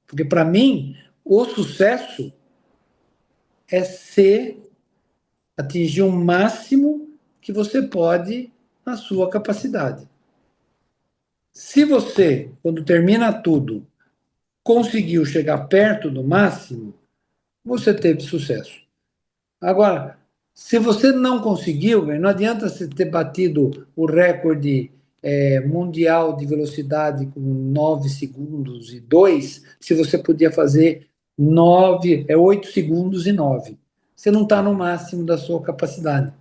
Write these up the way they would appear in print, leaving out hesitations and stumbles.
Porque, para mim, o sucesso é atingir o máximo que você pode na sua capacidade. Se você, quando termina tudo, conseguiu chegar perto do máximo, você teve sucesso. Agora, se você não conseguiu, não adianta você ter batido o recorde mundial de velocidade com 9 segundos e 2, se você podia fazer 8 segundos e 9. Você não está no máximo da sua capacidade.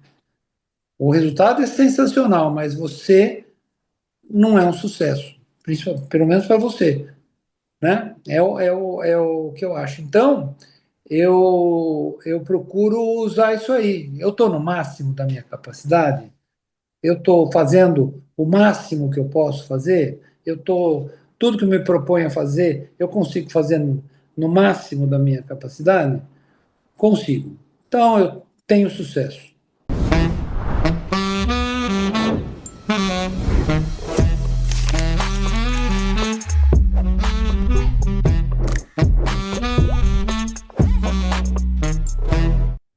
O resultado é sensacional, mas você não é um sucesso, pelo menos para você, né? É o que eu acho. Então, eu procuro usar isso aí. Eu estou no máximo da minha capacidade, eu estou fazendo o máximo que eu posso fazer, tudo que eu me proponho a fazer, eu consigo fazer no máximo da minha capacidade? Consigo. Então, eu tenho sucesso.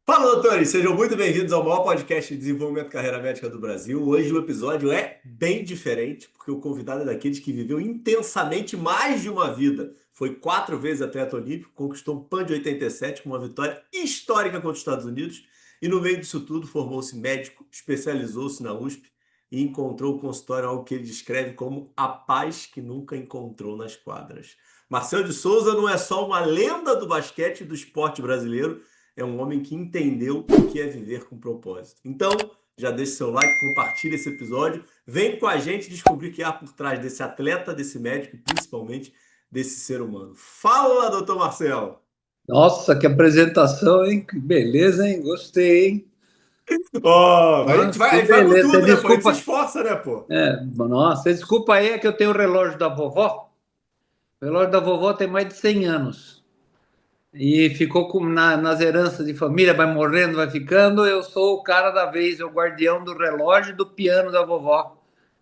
Fala, doutores! Sejam muito bem-vindos ao maior podcast de desenvolvimento de carreira médica do Brasil. Hoje o episódio é bem diferente, porque o convidado é daqueles que viveu intensamente mais de uma vida. Foi 4 vezes atleta olímpico, conquistou o PAN de 87 com uma vitória histórica contra os Estados Unidos e no meio disso tudo formou-se médico, especializou-se na USP e encontrou o consultório, algo que ele descreve como a paz que nunca encontrou nas quadras. Marcel de Souza não é só uma lenda do basquete e do esporte brasileiro, é um homem que entendeu o que é viver com propósito. Então, já deixe seu like, compartilhe esse episódio, vem com a gente descobrir o que há por trás desse atleta, desse médico e principalmente desse ser humano. Fala, doutor Marcel! Nossa, que apresentação, hein? Que beleza, hein? Gostei, hein? A gente Nossa, que vai com beleza. tudo, né, pô? A gente se Desculpa. esforça, né, pô? Nossa, desculpa aí, é que eu tenho o relógio da vovó. O relógio da vovó tem mais de 100 anos. E ficou nas heranças de família, vai morrendo, vai ficando. Eu sou o cara da vez, o guardião do relógio e do piano da vovó,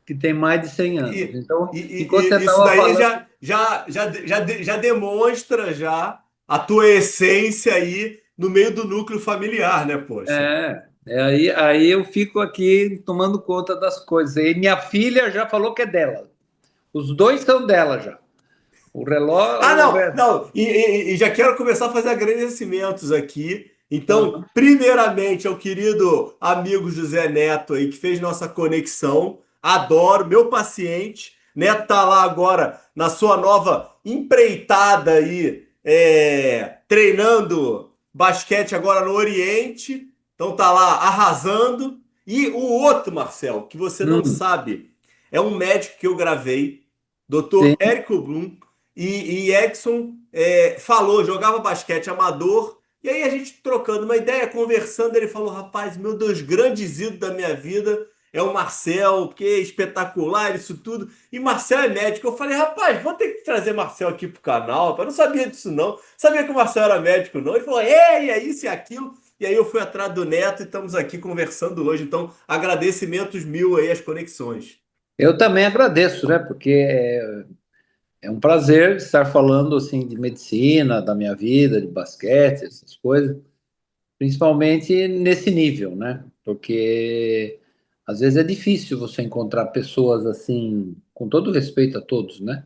que tem mais de 100 anos. Então, enquanto você Isso estava daí falando. já demonstra já a tua essência aí no meio do núcleo familiar, né, poxa? Aí eu fico aqui tomando conta das coisas. E minha filha já falou que é dela. Os dois são dela já. O Ah, relógio. não. E já quero começar a fazer agradecimentos aqui. Então, Aham. primeiramente, ao querido amigo José Neto aí, que fez nossa conexão. Adoro, meu paciente. Neto tá lá agora na sua nova empreitada aí, treinando basquete agora no Oriente. Então tá lá arrasando. E o outro, Marcel, que você não Hum, sabe, é um médico que eu gravei, Dr. sim. Érico Blum. E Edson falou, jogava basquete amador, e aí a gente trocando uma ideia, conversando, ele falou, rapaz, meu Deus, grandes ídolos da minha vida é o Marcel, porque é espetacular isso tudo, e Marcel é médico. Eu falei, rapaz, vou ter que trazer Marcel aqui pro canal, eu não sabia disso não, sabia que o Marcel era médico não, ele falou, é isso e aquilo, e aí eu fui atrás do Neto e estamos aqui conversando hoje, então agradecimentos mil aí às conexões. Eu também agradeço, né? Porque é um prazer estar falando assim de medicina, da minha vida, de basquete, essas coisas, principalmente nesse nível, né? Porque às vezes é difícil você encontrar pessoas assim, com todo respeito a todos, né?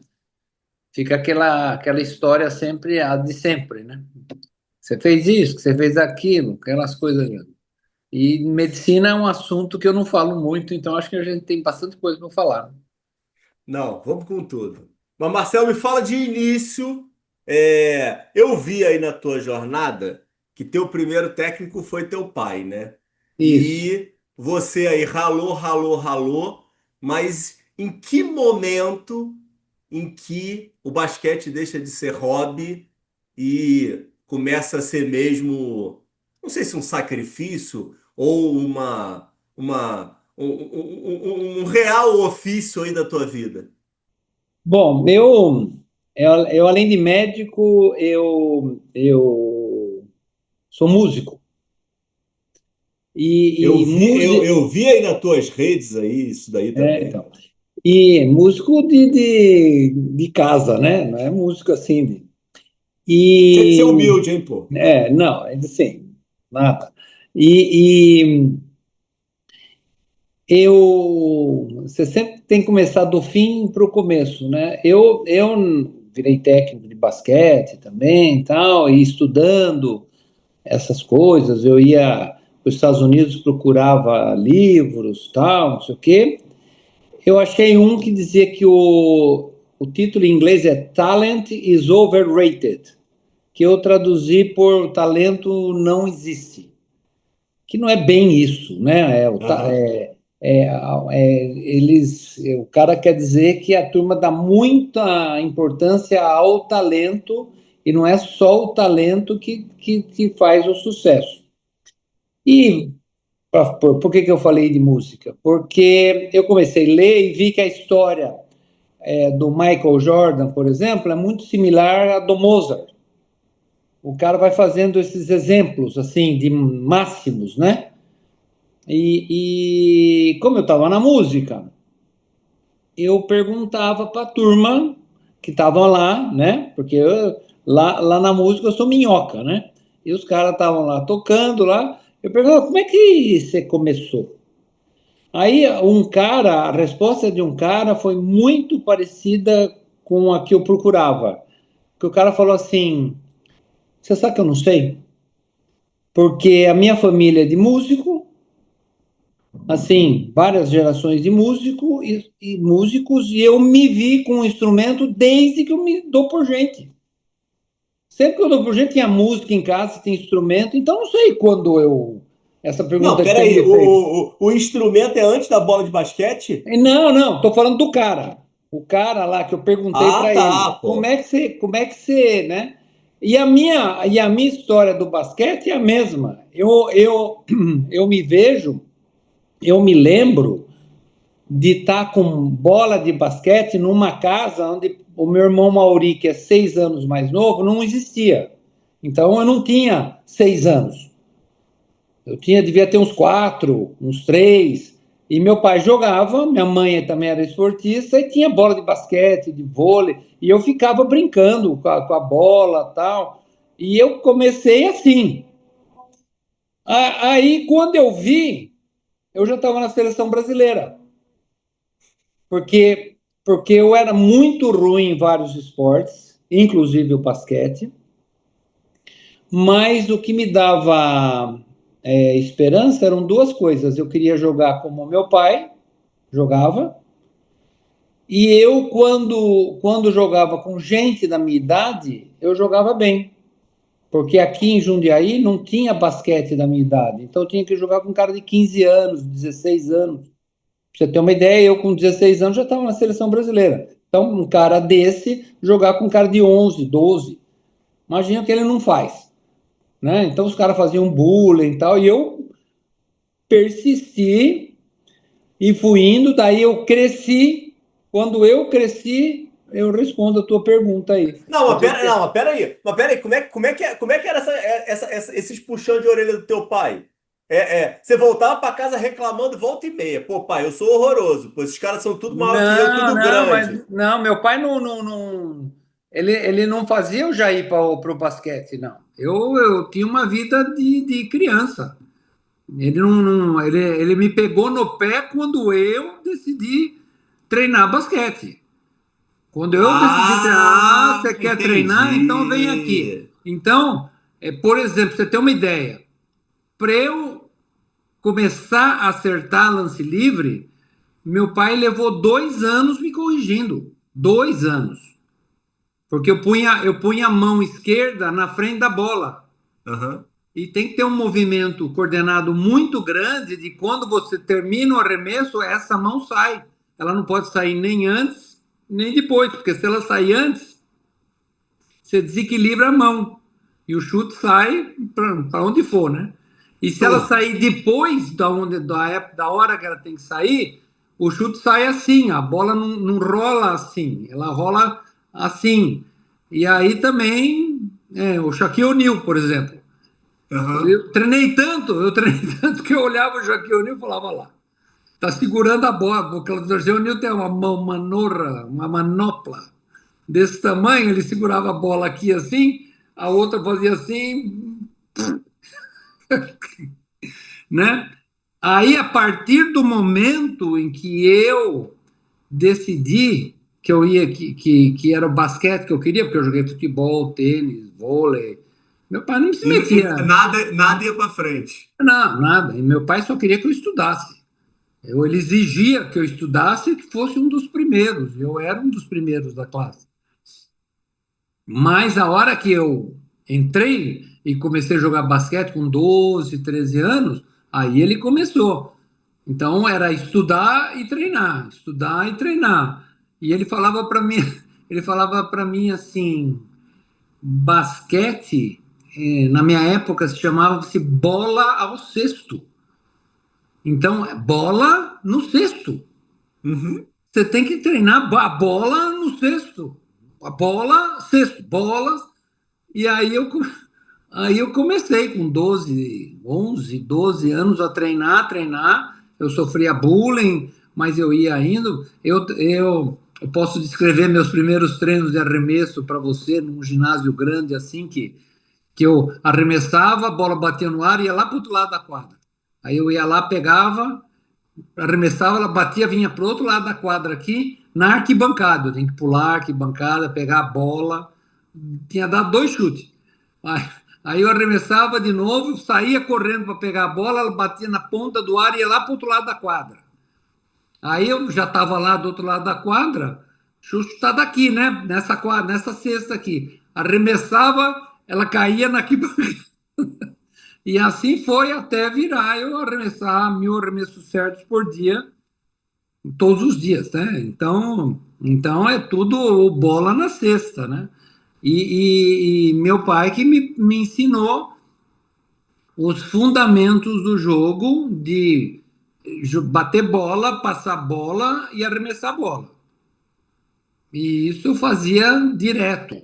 Fica aquela história sempre a de sempre, né? Você fez isso, você fez aquilo, aquelas coisas. E medicina é um assunto que eu não falo muito, então acho que a gente tem bastante coisa para falar. Não, vamos com tudo. Mas, Marcel, me fala de início. Eu vi aí na tua jornada que teu primeiro técnico foi teu pai, né? Isso. E você aí ralou, mas em que momento em que o basquete deixa de ser hobby e começa a ser mesmo, não sei se um sacrifício ou um real ofício aí da tua vida? Bom, eu além de médico, eu sou músico. E músico, Eu vi aí nas tuas redes aí isso daí também. então, e músico de casa, né? Não é músico assim. Tinha que ser E humilde, hein, pô? não, assim, nada. E você sempre tem que começar do fim para o começo, né? Eu virei técnico de basquete também, tal, e estudando essas coisas, eu ia para os Estados Unidos, procurava livros, tal, não sei o quê. Eu achei um que dizia que o título em inglês é Talent is Overrated, que eu traduzi por talento não existe, que não é bem isso, né? Aham. O cara quer dizer que a turma dá muita importância ao talento e não é só o talento que faz o sucesso. E por que eu falei de música? Porque eu comecei a ler e vi que a história do Michael Jordan, por exemplo, é muito similar à do Mozart. O cara vai fazendo esses exemplos assim de máximos, né? E como eu estava na música, eu perguntava para a turma que estavam lá, né? Porque lá na música eu sou minhoca, né? E os caras estavam lá tocando lá. Eu perguntava, como é que você começou? Aí a resposta de um cara foi muito parecida com a que eu procurava. Que o cara falou assim: você sabe que eu não sei? Porque a minha família é de músico, assim, várias gerações de músicos, e eu me vi com o instrumento desde que eu me dou por gente. Sempre que eu dou por gente, tinha música em casa, tem instrumento, então não sei quando eu. Essa Não, pergunta que você peraí, me fez. o instrumento é antes da bola de basquete? Não, tô falando do cara. O cara lá que eu perguntei Ah, para tá, ele, pô. como é que você, né? E a minha história do basquete é a mesma. Eu me vejo, eu me lembro de estar com bola de basquete numa casa onde o meu irmão Mauri, que é 6 anos mais novo, não existia. Então eu não tinha 6 anos. Devia ter uns 4, uns 3. E meu pai jogava, minha mãe também era esportista, e tinha bola de basquete, de vôlei, e eu ficava brincando com a bola tal. E eu comecei assim. Aí, quando eu vi, eu já estava na seleção brasileira, porque, porque eu era muito ruim em vários esportes, inclusive o basquete, mas o que me dava esperança eram duas coisas. Eu queria jogar como meu pai jogava, e eu, quando jogava com gente da minha idade, eu jogava bem. Porque aqui em Jundiaí não tinha basquete da minha idade. Então eu tinha que jogar com um cara de 15 anos, 16 anos. Pra você ter uma ideia, eu com 16 anos já estava na seleção brasileira. Então, um cara desse jogar com um cara de 11, 12. Imagina o que ele não faz, né? Então os caras faziam bullying e tal, e eu persisti e fui indo, daí eu cresci. Quando eu cresci, eu respondo a tua pergunta aí. Fazer o quê? Mas pera aí. Mas pera aí, como é que era esses puxão de orelha do teu pai? Você voltava pra casa reclamando volta e meia. Pô, pai, eu sou horroroso. Pô, esses caras são tudo maior que eu, Não, tudo não, grande. mas não, meu pai ele não fazia eu já ir para o basquete, não. Eu tinha uma vida de criança. Ele me pegou no pé quando eu decidi treinar basquete. Quando eu decidi treinar, Ah, você quer treinar? Então vem aqui. entendi. Então, por exemplo, você tem uma ideia. Para eu começar a acertar lance livre, meu pai levou 2 anos me corrigindo. 2 anos. Porque eu punha a mão esquerda na frente da bola. Aham. E tem que ter um movimento coordenado muito grande de quando você termina o arremesso, essa mão sai. Ela não pode sair nem antes, nem depois, porque se ela sair antes, você desequilibra a mão. E o chute sai para onde for, né? E se ela Putz. sair depois da hora que ela tem que sair, o chute sai assim, a bola não rola assim, ela rola assim. E aí também, o Shaquille O'Neal, por exemplo. Aham. Eu treinei tanto que eu olhava o Shaquille O'Neal e falava lá, tá segurando a bola, porque o Shaquille O'Neal tem uma manorra, uma manopla desse tamanho, ele segurava a bola aqui assim, a outra fazia assim, né? Aí, a partir do momento em que eu decidi que eu ia, que era o basquete que eu queria, porque eu joguei futebol, tênis, vôlei. Meu pai não se E metia. nada ia para frente. Não, nada. E meu pai só queria que eu estudasse. Ele exigia que eu estudasse e que fosse um dos primeiros. Eu era um dos primeiros da classe. Mas a hora que eu entrei e comecei a jogar basquete com 12, 13 anos, aí ele começou. Então era estudar e treinar, estudar e treinar. E ele falava para mim, ele falava para mim assim, basquete, na minha época se chamava-se bola ao cesto. Então, bola no cesto. Uhum. Você tem que treinar a bola no cesto. A bola, cesto, bolas. E aí eu comecei com 12, 11, 12 anos a treinar, treinar. Eu sofria bullying, mas eu ia indo. Eu posso descrever meus primeiros treinos de arremesso para você num ginásio grande assim que eu arremessava, a bola batia no ar e ia lá para o outro lado da quadra. Aí eu ia lá, pegava, arremessava, ela batia, vinha para o outro lado da quadra aqui, na arquibancada. Eu tinha que pular a arquibancada, pegar a bola. Tinha dado 2 chutes. Aí, aí eu arremessava de novo, saía correndo para pegar a bola, ela batia na ponta do ar e ia lá para o outro lado da quadra. Aí eu já estava lá do outro lado da quadra, Xuxa está daqui, né? Nessa quadra, nessa cesta aqui. Arremessava, ela caía na arquibancada. E assim foi até virar eu arremessar 1.000 arremessos certos por dia, todos os dias, né? Então é tudo bola na cesta, né? E meu pai que me ensinou os fundamentos do jogo de bater bola, passar bola e arremessar bola. E isso eu fazia direto.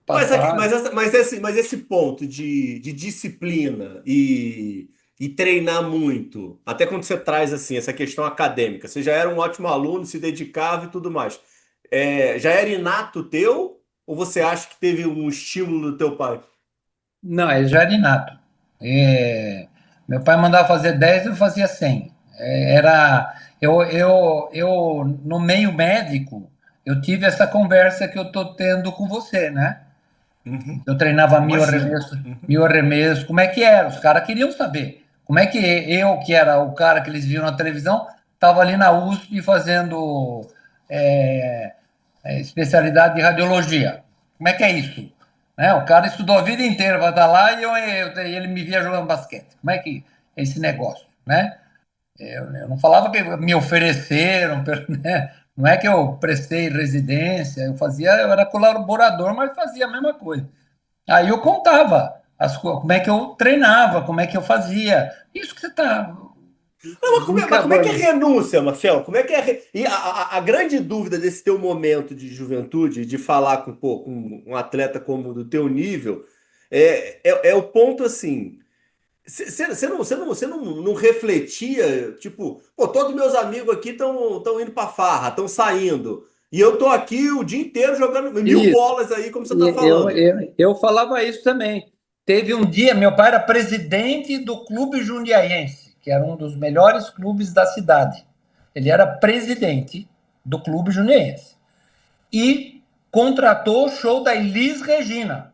Passar. Mas esse ponto de disciplina e treinar muito, até quando você traz assim essa questão acadêmica, você já era um ótimo aluno, se dedicava e tudo mais. Já era inato teu? Ou você acha que teve um estímulo do teu pai? Não, é já era inato. Meu pai mandava fazer 10, eu fazia 100. No meio médico, eu tive essa conversa que eu estou tendo com você, né? Uhum. Eu treinava mil Imagino. arremessos, Uhum. 1.000 arremessos, como é que era? Os caras queriam saber. Como é que eu, que era o cara que eles viam na televisão, estava ali na USP fazendo é, especialidade de radiologia. Como é que é isso? Né? O cara estudou a vida inteira para estar lá e ele me via jogando basquete. Como é que é esse negócio? Né? Eu não falava que me ofereceram, né? Não é que eu prestei residência, eu era colaborador, mas fazia a mesma coisa. Aí eu contava como é que eu treinava, como é que eu fazia. Isso que você está Não, me mas como é que é cavando. renúncia, Marcelo? Como é que é. E a grande dúvida desse teu momento de juventude, de falar com, pô, com um atleta como do teu nível, é o ponto assim. Você não refletia, tipo, pô, todos meus amigos aqui estão indo pra farra, estão saindo. E eu tô aqui o dia inteiro jogando mil Isso. bolas aí, como você tá E falando. eu falava isso também. Teve um dia, meu pai era presidente do Clube Jundiaense, que era um dos melhores clubes da cidade. Ele era presidente do Clube Jundiaense. E contratou o show da Elis Regina.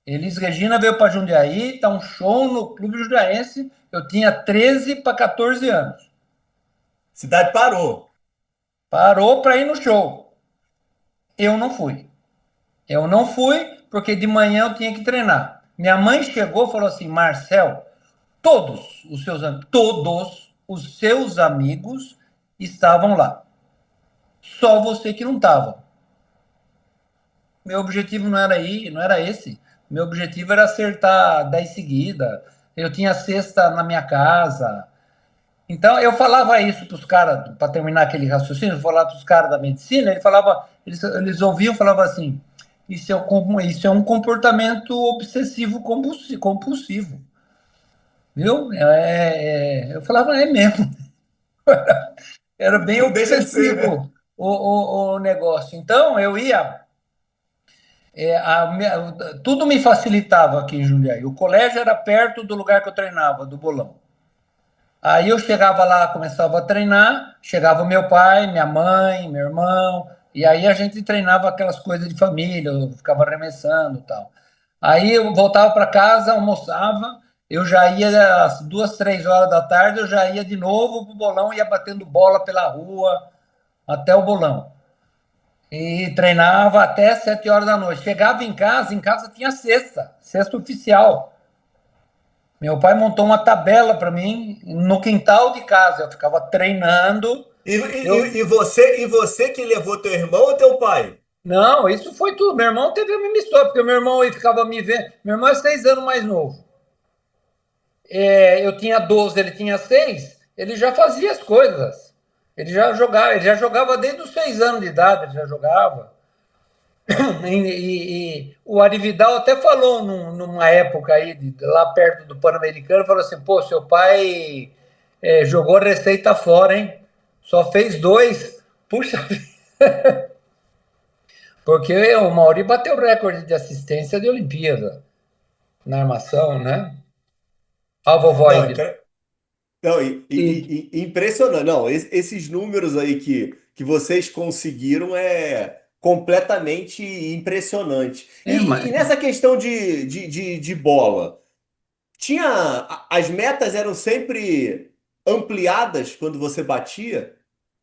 Elis Regina veio para Jundiaí, tá um show no Clube Jundiaense. Eu tinha 13 para 14 anos. Cidade parou. Parou para ir no show. Eu não fui. Eu não fui porque de manhã eu tinha que treinar. Minha mãe chegou e falou assim: Marcel, todos os seus amigos estavam lá. Só você que não estava. Meu objetivo não era ir, não era esse. Meu objetivo era acertar 10 seguidas. Eu tinha cesta na minha casa. Então eu falava isso para os caras, para terminar aquele raciocínio, eu falava para os caras da medicina, eles ouviam e falavam assim: isso é um comportamento obsessivo compulsivo, viu? Eu falava, é mesmo, era bem Não deixa de ser, né? obsessivo o negócio. Então eu ia, tudo me facilitava aqui em Jundiaí. O colégio era perto do lugar que eu treinava, do bolão. Aí eu chegava lá, começava a treinar, chegava meu pai, minha mãe, meu irmão, e aí a gente treinava aquelas coisas de família, eu ficava arremessando e tal. Aí eu voltava para casa, almoçava, eu já ia às 2, 3 horas da tarde, eu já ia de novo pro bolão, ia batendo bola pela rua até o bolão. E treinava até 7 horas da noite. Chegava em casa tinha cesta oficial. Meu pai montou uma tabela para mim no quintal de casa. Eu ficava treinando. Eu E você que levou teu irmão ou teu pai? Não, isso foi tudo. Meu irmão teve a mesma história, porque meu irmão ele ficava me vendo. Meu irmão é 6 anos mais novo. Eu tinha 12, ele tinha 6. Ele já fazia as coisas. Ele já jogava desde os 6 anos de idade, ele já jogava. E o Arividal até falou numa época aí, lá perto do Pan-Americano, falou assim: pô, seu pai jogou a receita fora, hein? Só fez 2. Puxa, porque o Mauri bateu o recorde de assistência de Olimpíada na armação, né? A vovó Não, aí. não, E, impressionante. Não, esses números aí que vocês conseguiram é completamente impressionante. mas, E nessa questão de bola, as metas eram sempre ampliadas quando você batia?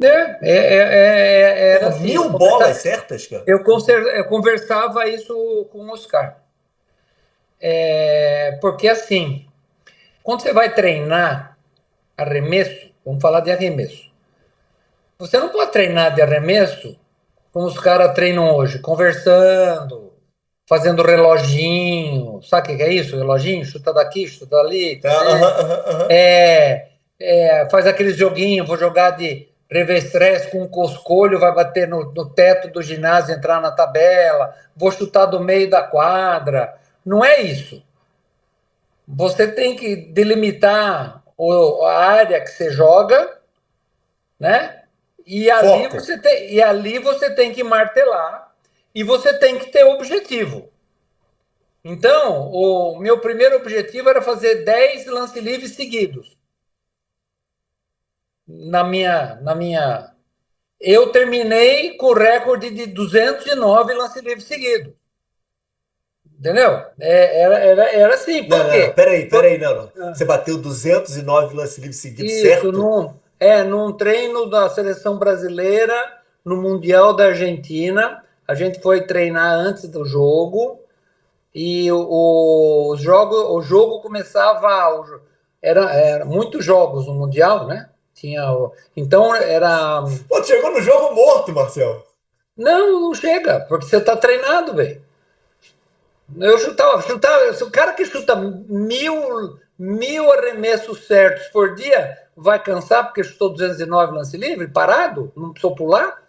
era Porra, assim, 1.000 bolas certas, cara? eu conversava isso com o Oscar. Porque assim, quando você vai treinar arremesso, vamos falar de arremesso. Você não pode treinar de arremesso como os caras treinam hoje, conversando, fazendo reloginho. Sabe o que é isso? Reloginho, chuta daqui, chuta dali. Tá, aham, aham, aham. Faz aqueles joguinhos, vou jogar de reverstress com um coscolho, vai bater no teto do ginásio, entrar na tabela, vou chutar do meio da quadra. Não é isso. Você tem que delimitar a área que você joga, né? Foco. E ali você tem que martelar e você tem que ter objetivo. Então, o meu primeiro objetivo era fazer 10 lance livres seguidos. Eu terminei com o recorde de 209 lance livres seguidos. Entendeu? Era assim, Não, por não, não, quê? peraí, não, não. Você bateu 209 lance livre seguidos, Isso, certo? num treino da seleção brasileira, no Mundial da Argentina. A gente foi treinar antes do jogo e o jogo começava. Era muitos jogos no Mundial, né? Então era. Pô, tu chegou no jogo morto, Marcelo. Não, não chega, porque você está treinado, velho. Eu chutava. Se o cara que chuta mil arremessos certos por dia vai cansar porque chutou 209 lance livre, parado, não precisou pular.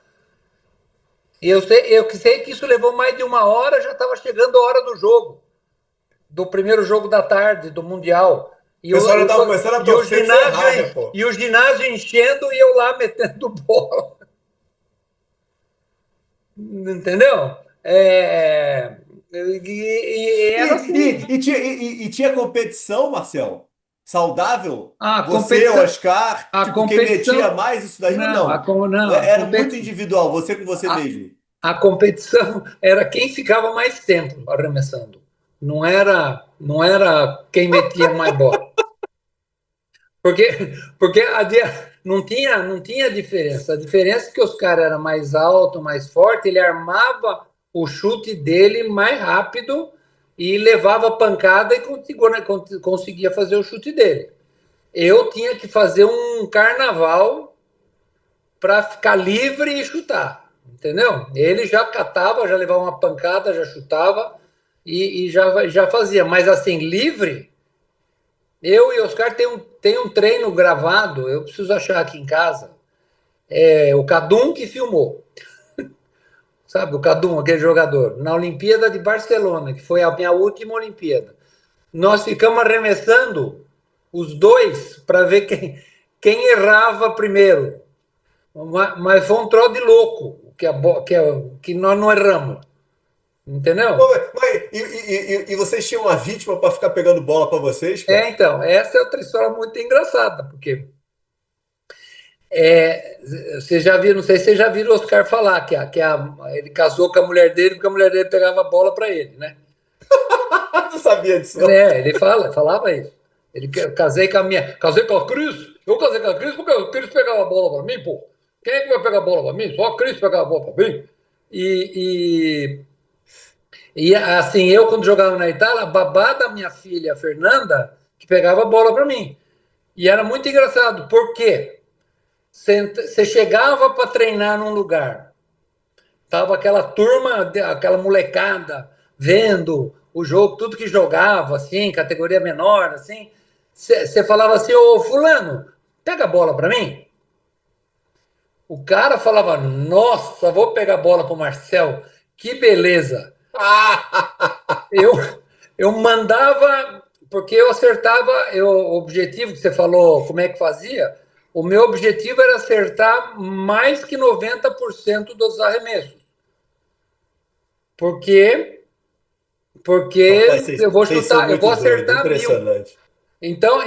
E eu sei que isso levou mais de 1 hora, já estava chegando a hora do jogo, do primeiro jogo da tarde, do Mundial. O pessoal já estava começando a torcer que você errar, né, pô? E o ginásio enchendo e eu lá metendo bola. Entendeu? Era assim. E tinha competição, Marcel? Saudável? A Você, competição, Oscar, a tipo, quem metia competição, mais isso daí ou não, não? não, Era muito individual, você com você mesmo. a competição era quem ficava mais tempo arremessando. Não era quem metia mais bola. Porque, porque não tinha diferença. A diferença é que os caras eram mais altos, mais fortes, ele armava o chute dele mais rápido e levava pancada e conseguia fazer o chute dele. Eu tinha que fazer um carnaval para ficar livre e chutar, entendeu? Ele já catava, já levava uma pancada, já chutava e já fazia. Mas assim, livre, eu e Oscar tem um treino gravado, eu preciso achar aqui em casa. O Cadum que filmou, sabe? O Cadum, aquele jogador, na Olimpíada de Barcelona, que foi a minha última Olimpíada. Nós ficamos arremessando os dois para ver quem errava primeiro. Mas foi um troço de louco que nós não erramos. Entendeu? Pô, e vocês tinham uma vítima para ficar pegando bola para vocês, cara? Então, essa é outra história muito engraçada, porque você já viu, não sei se você já viu o Oscar falar ele casou com a mulher dele porque a mulher dele pegava a bola para ele, né? Não sabia disso, não. Ele falava isso. Casei com a Cris, eu casei com a Cris porque a Cris pegava a bola para mim, pô. Quem é que vai pegar a bola para mim? Só a Cris pegava a bola para mim. E, assim, eu quando jogava na Itália, a babá da minha filha, Fernanda, que pegava a bola para mim. E era muito engraçado, porque você chegava para treinar num lugar, tava aquela turma, aquela molecada vendo o jogo, tudo que jogava, assim, categoria menor, assim. Você falava assim, ô fulano, pega a bola para mim. O cara falava, nossa, vou pegar a bola pro Marcel, que beleza. Eu, eu mandava, porque eu acertava, o objetivo que você falou, como é que fazia, o meu objetivo era acertar mais que 90% dos arremessos. Por quê? Rapaz, Porque eu vou vocês são chutar, eu vou muito doidos, acertar 1.000. impressionante. Então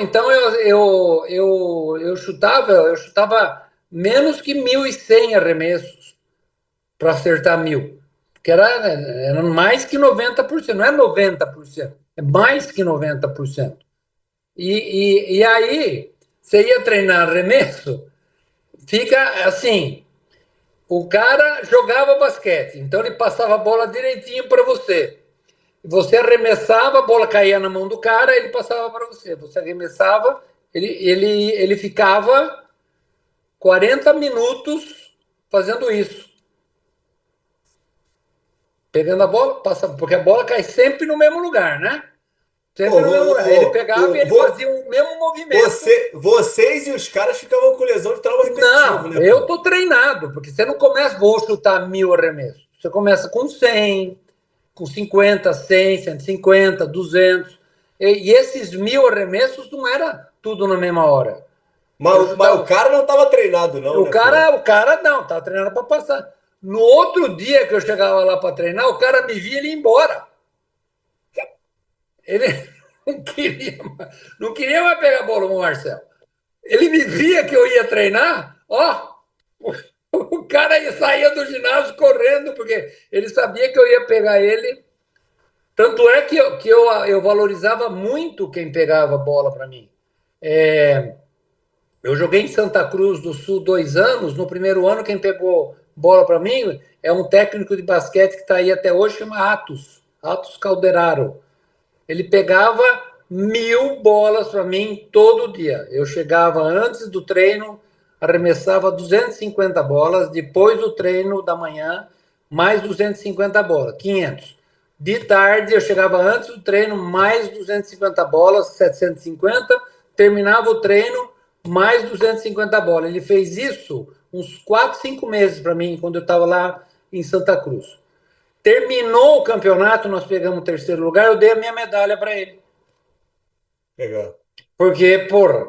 eu chutava menos que 1.100 arremessos para acertar 1.000. Que era mais que 90%, não é 90%, é mais que 90%. E aí, você ia treinar arremesso, fica assim, o cara jogava basquete, então ele passava a bola direitinho para você. Você arremessava, a bola caía na mão do cara, ele passava para você. Você arremessava, ele ficava 40 minutos fazendo isso. Pegando a bola, passando, porque a bola cai sempre no mesmo lugar, né? Sempre no mesmo lugar. Ele pegava e ele fazia o mesmo movimento. Vocês e os caras ficavam com lesão de trauma repetitivo, Não, né, eu pô? tô treinado, porque você não começa, vou chutar 1.000 arremessos. Você começa com 100, com 50, 100, 150, 200. E esses 1.000 arremessos não era tudo na mesma hora. Eu Mas o chutava, cara não estava treinado, não, o né, pô? cara, o cara não, estava treinando para passar. No outro dia que eu chegava lá para treinar, o cara me via e ele ia embora. Ele não queria mais pegar a bola com o Marcelo. Ele me via que eu ia treinar, ó, o cara saía do ginásio correndo, porque ele sabia que eu ia pegar ele. Tanto é que eu valorizava muito quem pegava a bola para mim. Eu joguei em Santa Cruz do Sul 2 anos. No primeiro ano, quem pegou bola para mim é um técnico de basquete que está aí até hoje, chama Atos Calderaro. Ele pegava 1.000 bolas para mim todo dia. Eu chegava antes do treino, arremessava 250 bolas, depois do treino da manhã, mais 250 bolas, 500. De tarde, eu chegava antes do treino, mais 250 bolas, 750. Terminava o treino, mais 250 bolas. Ele fez isso uns 4, 5 meses para mim, quando eu estava lá em Santa Cruz. Terminou o campeonato, nós pegamos o terceiro lugar, eu dei a minha medalha para ele. Legal. Porque, porra,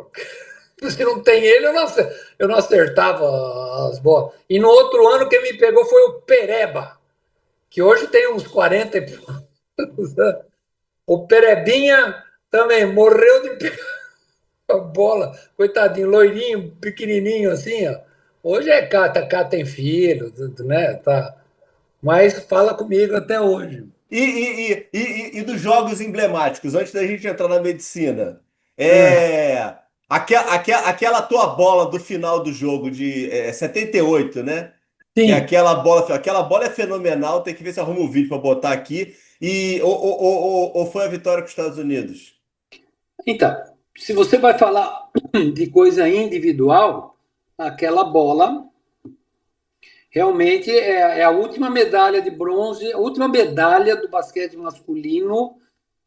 se não tem ele, eu não acertava as bolas. E no outro ano, quem me pegou foi o Pereba, que hoje tem uns 40 e poucos anos. O Perebinha também morreu de pegar a bola, coitadinho, loirinho, pequenininho assim, ó. Hoje tem filho, né? Tá. Mas fala comigo até hoje. E dos jogos emblemáticos, antes da gente entrar na medicina, É, aquela tua bola do final do jogo de 78, né? Que é sim. aquela bola é fenomenal, tem que ver se arruma um vídeo para botar aqui. Ou foi a vitória com os Estados Unidos? Então, se você vai falar de coisa individual, aquela bola realmente é a última medalha de bronze, a última medalha do basquete masculino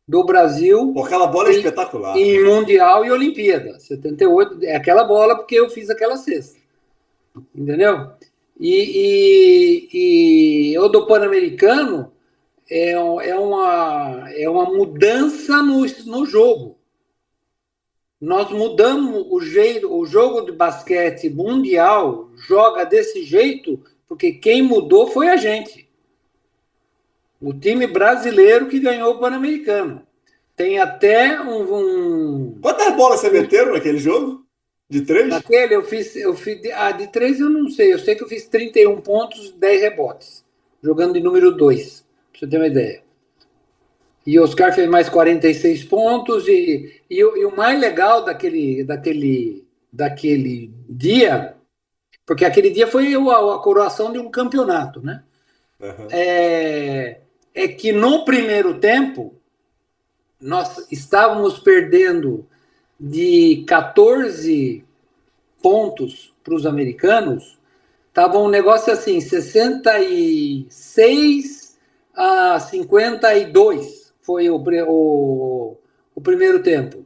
do Brasil Pô, aquela bola é em, espetacular, em cara. Mundial e Olimpíada. 78 é aquela bola porque eu fiz aquela cesta, entendeu? E o do Pan-Americano é uma mudança no jogo. Nós mudamos o jeito, o jogo de basquete mundial joga desse jeito, porque quem mudou foi a gente. O time brasileiro que ganhou o Pan-Americano. Tem até Quantas bolas você meteram naquele jogo? De 3? naquele eu fiz de 3 eu não sei. Eu sei que eu fiz 31 pontos, 10 rebotes, jogando de número 2, pra você ter uma ideia. E o Oscar fez mais 46 pontos. E o mais legal daquele dia, porque aquele dia foi a coroação de um campeonato, né? Uhum. É que no primeiro tempo, nós estávamos perdendo de 14 pontos para os americanos. Estava um negócio assim, 66-52 foi o primeiro tempo.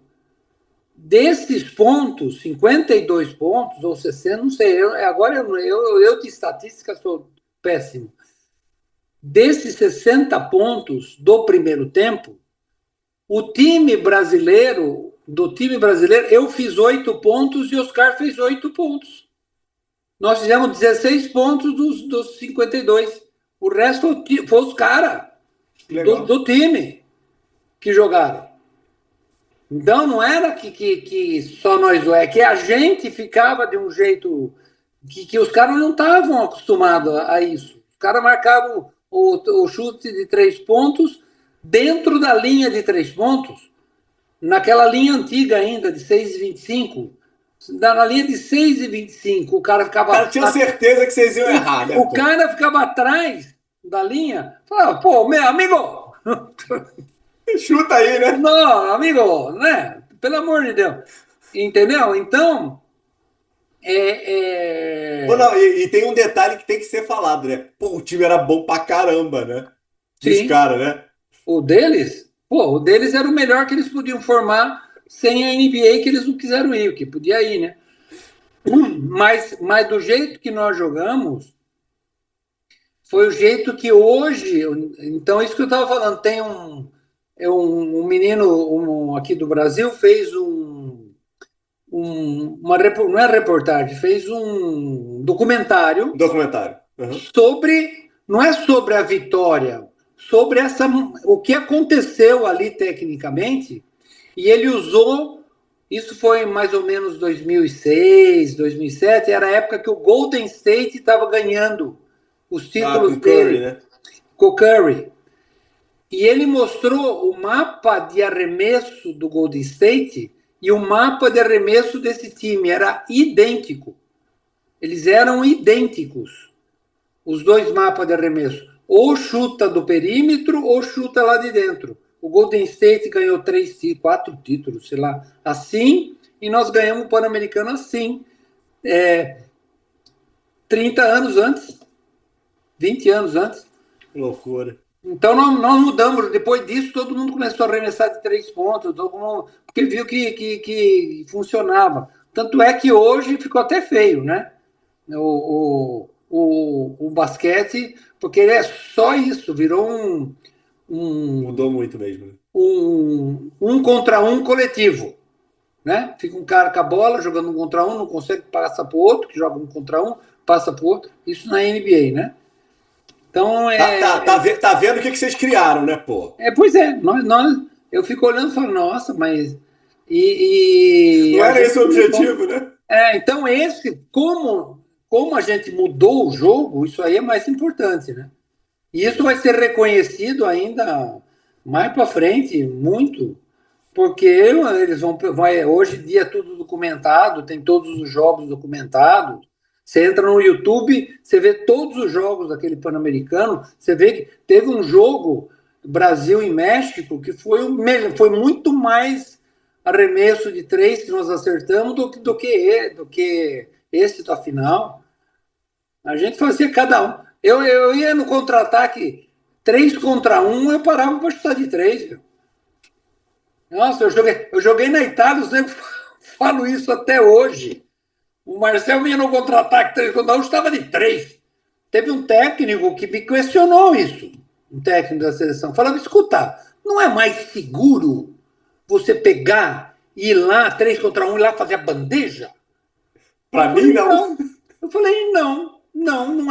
Desses pontos, 52 pontos, ou 60, não sei, agora eu de estatística sou péssimo. Desses 60 pontos do primeiro tempo, do time brasileiro, eu fiz 8 pontos e o Oscar fez 8 pontos. Nós fizemos 16 pontos dos 52. O resto foi os caras do time que jogaram. Então não era que só nós, é que a gente ficava de um jeito que os caras não estavam acostumados a isso. Os caras marcavam o chute de 3 pontos dentro da linha de 3 pontos, naquela linha antiga ainda, de 6,25. Na linha de 6,25, o cara ficava. O cara tinha certeza que vocês iam errar, né? O cara ficava atrás da linha, falava, pô, meu amigo. Chuta aí, né? Não, amigo, né? Pelo amor de Deus. Entendeu? Então. Não, e tem um detalhe que tem que ser falado, né? Pô, o time era bom pra caramba, né? Dos Sim. caras, né? O deles era o melhor que eles podiam formar sem a NBA, que eles não quiseram ir, que podia ir, né? Mas do jeito que nós jogamos, foi o jeito que hoje. Então, isso que eu estava falando, tem um menino aqui do Brasil fez não é reportagem, fez um documentário Documentário. Uhum. sobre, não é sobre a vitória, sobre o que aconteceu ali tecnicamente, e ele usou, isso foi mais ou menos 2006, 2007, era a época que o Golden State estava ganhando os títulos com o Curry, dele, né? com o Curry. E ele mostrou o mapa de arremesso do Golden State e o mapa de arremesso desse time era idêntico. Eles eram idênticos, os dois mapas de arremesso. Ou chuta do perímetro ou chuta lá de dentro. O Golden State ganhou 4 títulos, sei lá, assim, e nós ganhamos o Pan-Americano assim. 30 anos antes, 20 anos antes. Loucura. Então nós mudamos. Depois disso, todo mundo começou a arremessar de 3 pontos, porque viu que funcionava. Tanto é que hoje ficou até feio, né? O basquete, porque ele é só isso, virou Mudou muito mesmo. Né? Um contra um coletivo. Né? Fica um cara com a bola jogando um contra um, não consegue passar para o outro, que joga um contra um, passa para o outro. Isso na NBA, né? Então Tá vendo o que vocês criaram, né, pô? Pois é, eu fico olhando e falo, nossa, mas. Não era esse o objetivo, né? Então, como a gente mudou o jogo, isso aí é mais importante, né? E isso vai ser reconhecido ainda mais para frente, muito, porque eles hoje em dia é tudo documentado, tem todos os jogos documentados. Você entra no YouTube, você vê todos os jogos daquele Pan-Americano, você vê que teve um jogo Brasil e México que foi muito mais arremesso de 3 que nós acertamos do que esse da final. A gente fazia cada um. Eu ia no contra-ataque 3 contra 1, eu parava para chutar de 3. Viu? Nossa, eu joguei na Itália, eu sempre falo isso até hoje. O Marcel vinha no contra-ataque 3 contra 1, estava de 3. Teve um técnico que me questionou isso, um técnico da seleção. Falava, escuta, não é mais seguro você pegar e ir lá 3 contra 1 e lá fazer a bandeja? Para mim, não. Eu falei, não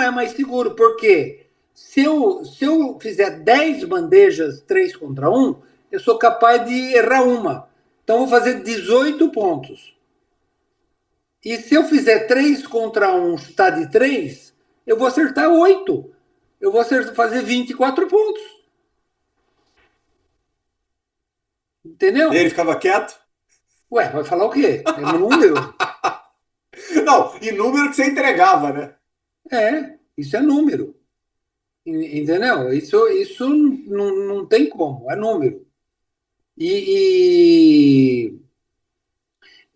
é mais seguro. Por quê? Se eu fizer 10 bandejas 3 contra 1, eu sou capaz de errar uma. Então, vou fazer 18 pontos. E se eu fizer 3 contra 1, chutar de 3, eu vou acertar 8. Eu vou fazer 24 pontos. E ele Entendeu? ficava quieto? Ué, vai falar o quê? É um número. Não, e número que você entregava, né? Isso é número. Entendeu? Isso não tem como, é número. E,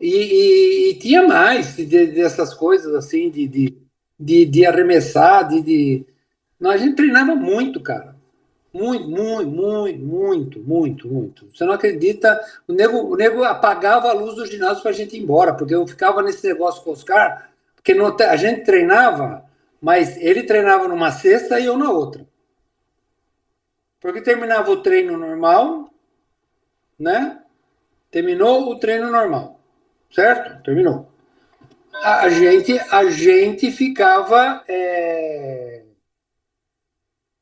e tinha mais dessas coisas assim, de arremessar, Não, a gente treinava muito, cara. Muito, muito, muito, muito, muito, muito. Você não acredita? O nego apagava a luz do ginásio para a gente ir embora, porque eu ficava nesse negócio com o Oscar, porque a gente treinava, mas ele treinava numa sexta e eu na outra. Porque terminava o treino normal, né? Terminou o treino normal, certo? Terminou. A gente ficava.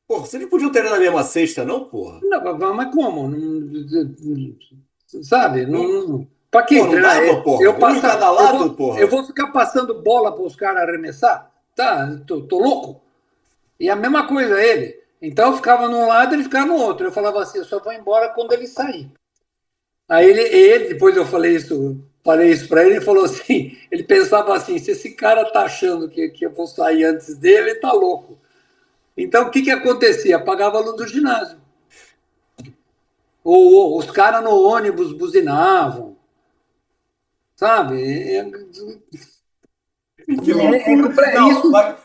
Pô, vocês não podiam treinar na mesma sexta, não, porra? Não, mas como? Sabe? Não, Para pô, que não treinar? dava, porra? Eu Um em passar, cada eu vou, lado, eu porra? vou ficar passando bola para os caras arremessar? Tá? Tô louco. E a mesma coisa ele. Então eu ficava num lado, ele ficava no outro. Eu falava assim, eu só vou embora quando ele sair. Aí depois eu falei isso para ele, ele falou assim, ele pensava assim, se esse cara tá achando que eu vou sair antes dele, ele tá louco. Então o que que acontecia? Apagava a luz do ginásio. Ou os caras no ônibus buzinavam, sabe? Que loucura. Não, Isso, mas,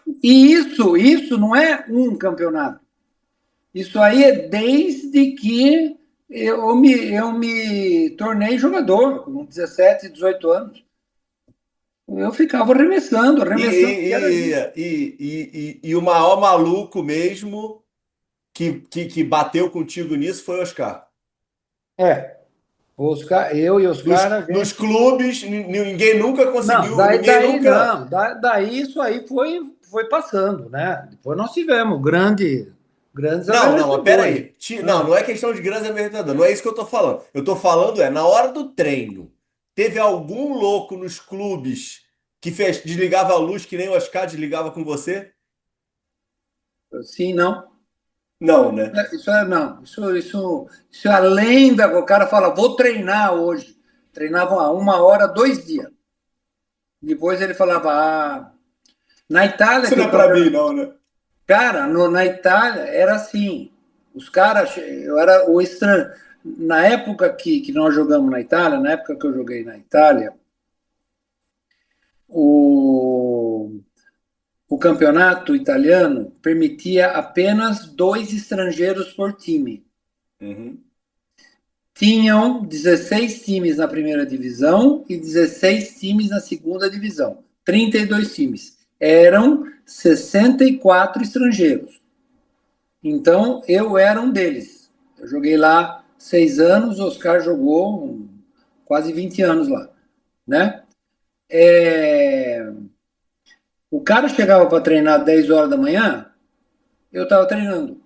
isso não é um campeonato. Isso aí é desde que eu me tornei jogador, com 17, 18 anos. Eu ficava arremessando, e, arremessando. e, e o maior maluco mesmo que bateu contigo nisso foi o Oscar. É, eu e os Nos, caras, a nos gente. clubes, ninguém nunca Não, conseguiu, daí, ninguém daí nunca. não. Daí isso aí foi passando, né? Depois nós tivemos grandes Não, não, mas pera arremessadores. aí. Não, não é questão de grande apresentador, não é isso que eu tô falando. Eu tô falando na hora do treino, teve algum louco nos clubes que desligava a luz que nem o Oscar desligava com você? Sim, não. Não, né? Isso é não. Isso é além da. O cara fala, vou treinar hoje. Treinava 1 hora, 2 dias. Depois ele falava, na Itália Isso que não o é pra mim, campeonato. não, né? Cara, na Itália era assim. Os caras, eu era o estranho. Na época que nós jogamos na Itália, na época que eu joguei na Itália, o, o campeonato italiano permitia apenas 2 estrangeiros por time. Uhum. Tinham 16 times na primeira divisão e 16 times na segunda divisão. 32 times. Eram 64 estrangeiros. Então, eu era um deles. Eu joguei lá 6 anos, o Oscar jogou quase 20 anos lá, né? O cara chegava para treinar 10 horas da manhã, eu estava treinando.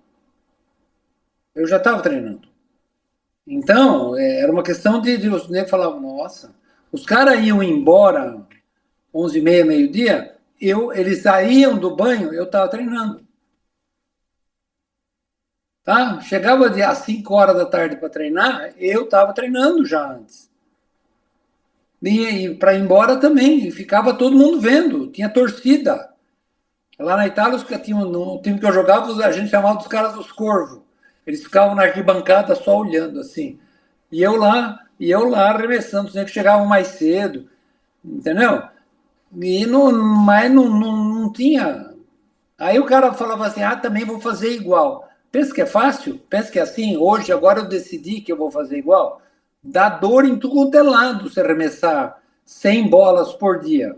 Eu já estava treinando. Então, era uma questão de os negros falavam, nossa, os caras iam embora 11h30, meio-dia, eles saíam do banho, eu estava treinando. Tá? Chegava às 5 horas da tarde para treinar, eu estava treinando já antes. E para ir embora também, ficava todo mundo vendo, tinha torcida. Lá na Itália, no time que eu jogava, a gente chamava dos caras os corvos. Eles ficavam na arquibancada só olhando assim. E eu lá arremessando, tinha que chegavam mais cedo, entendeu? Mas não tinha. Aí o cara falava assim: também vou fazer igual. Pensa que é fácil? Pensa que é assim? Hoje, agora eu decidi que eu vou fazer igual? Dá dor em tudo quanto é lado se arremessar 100 bolas por dia.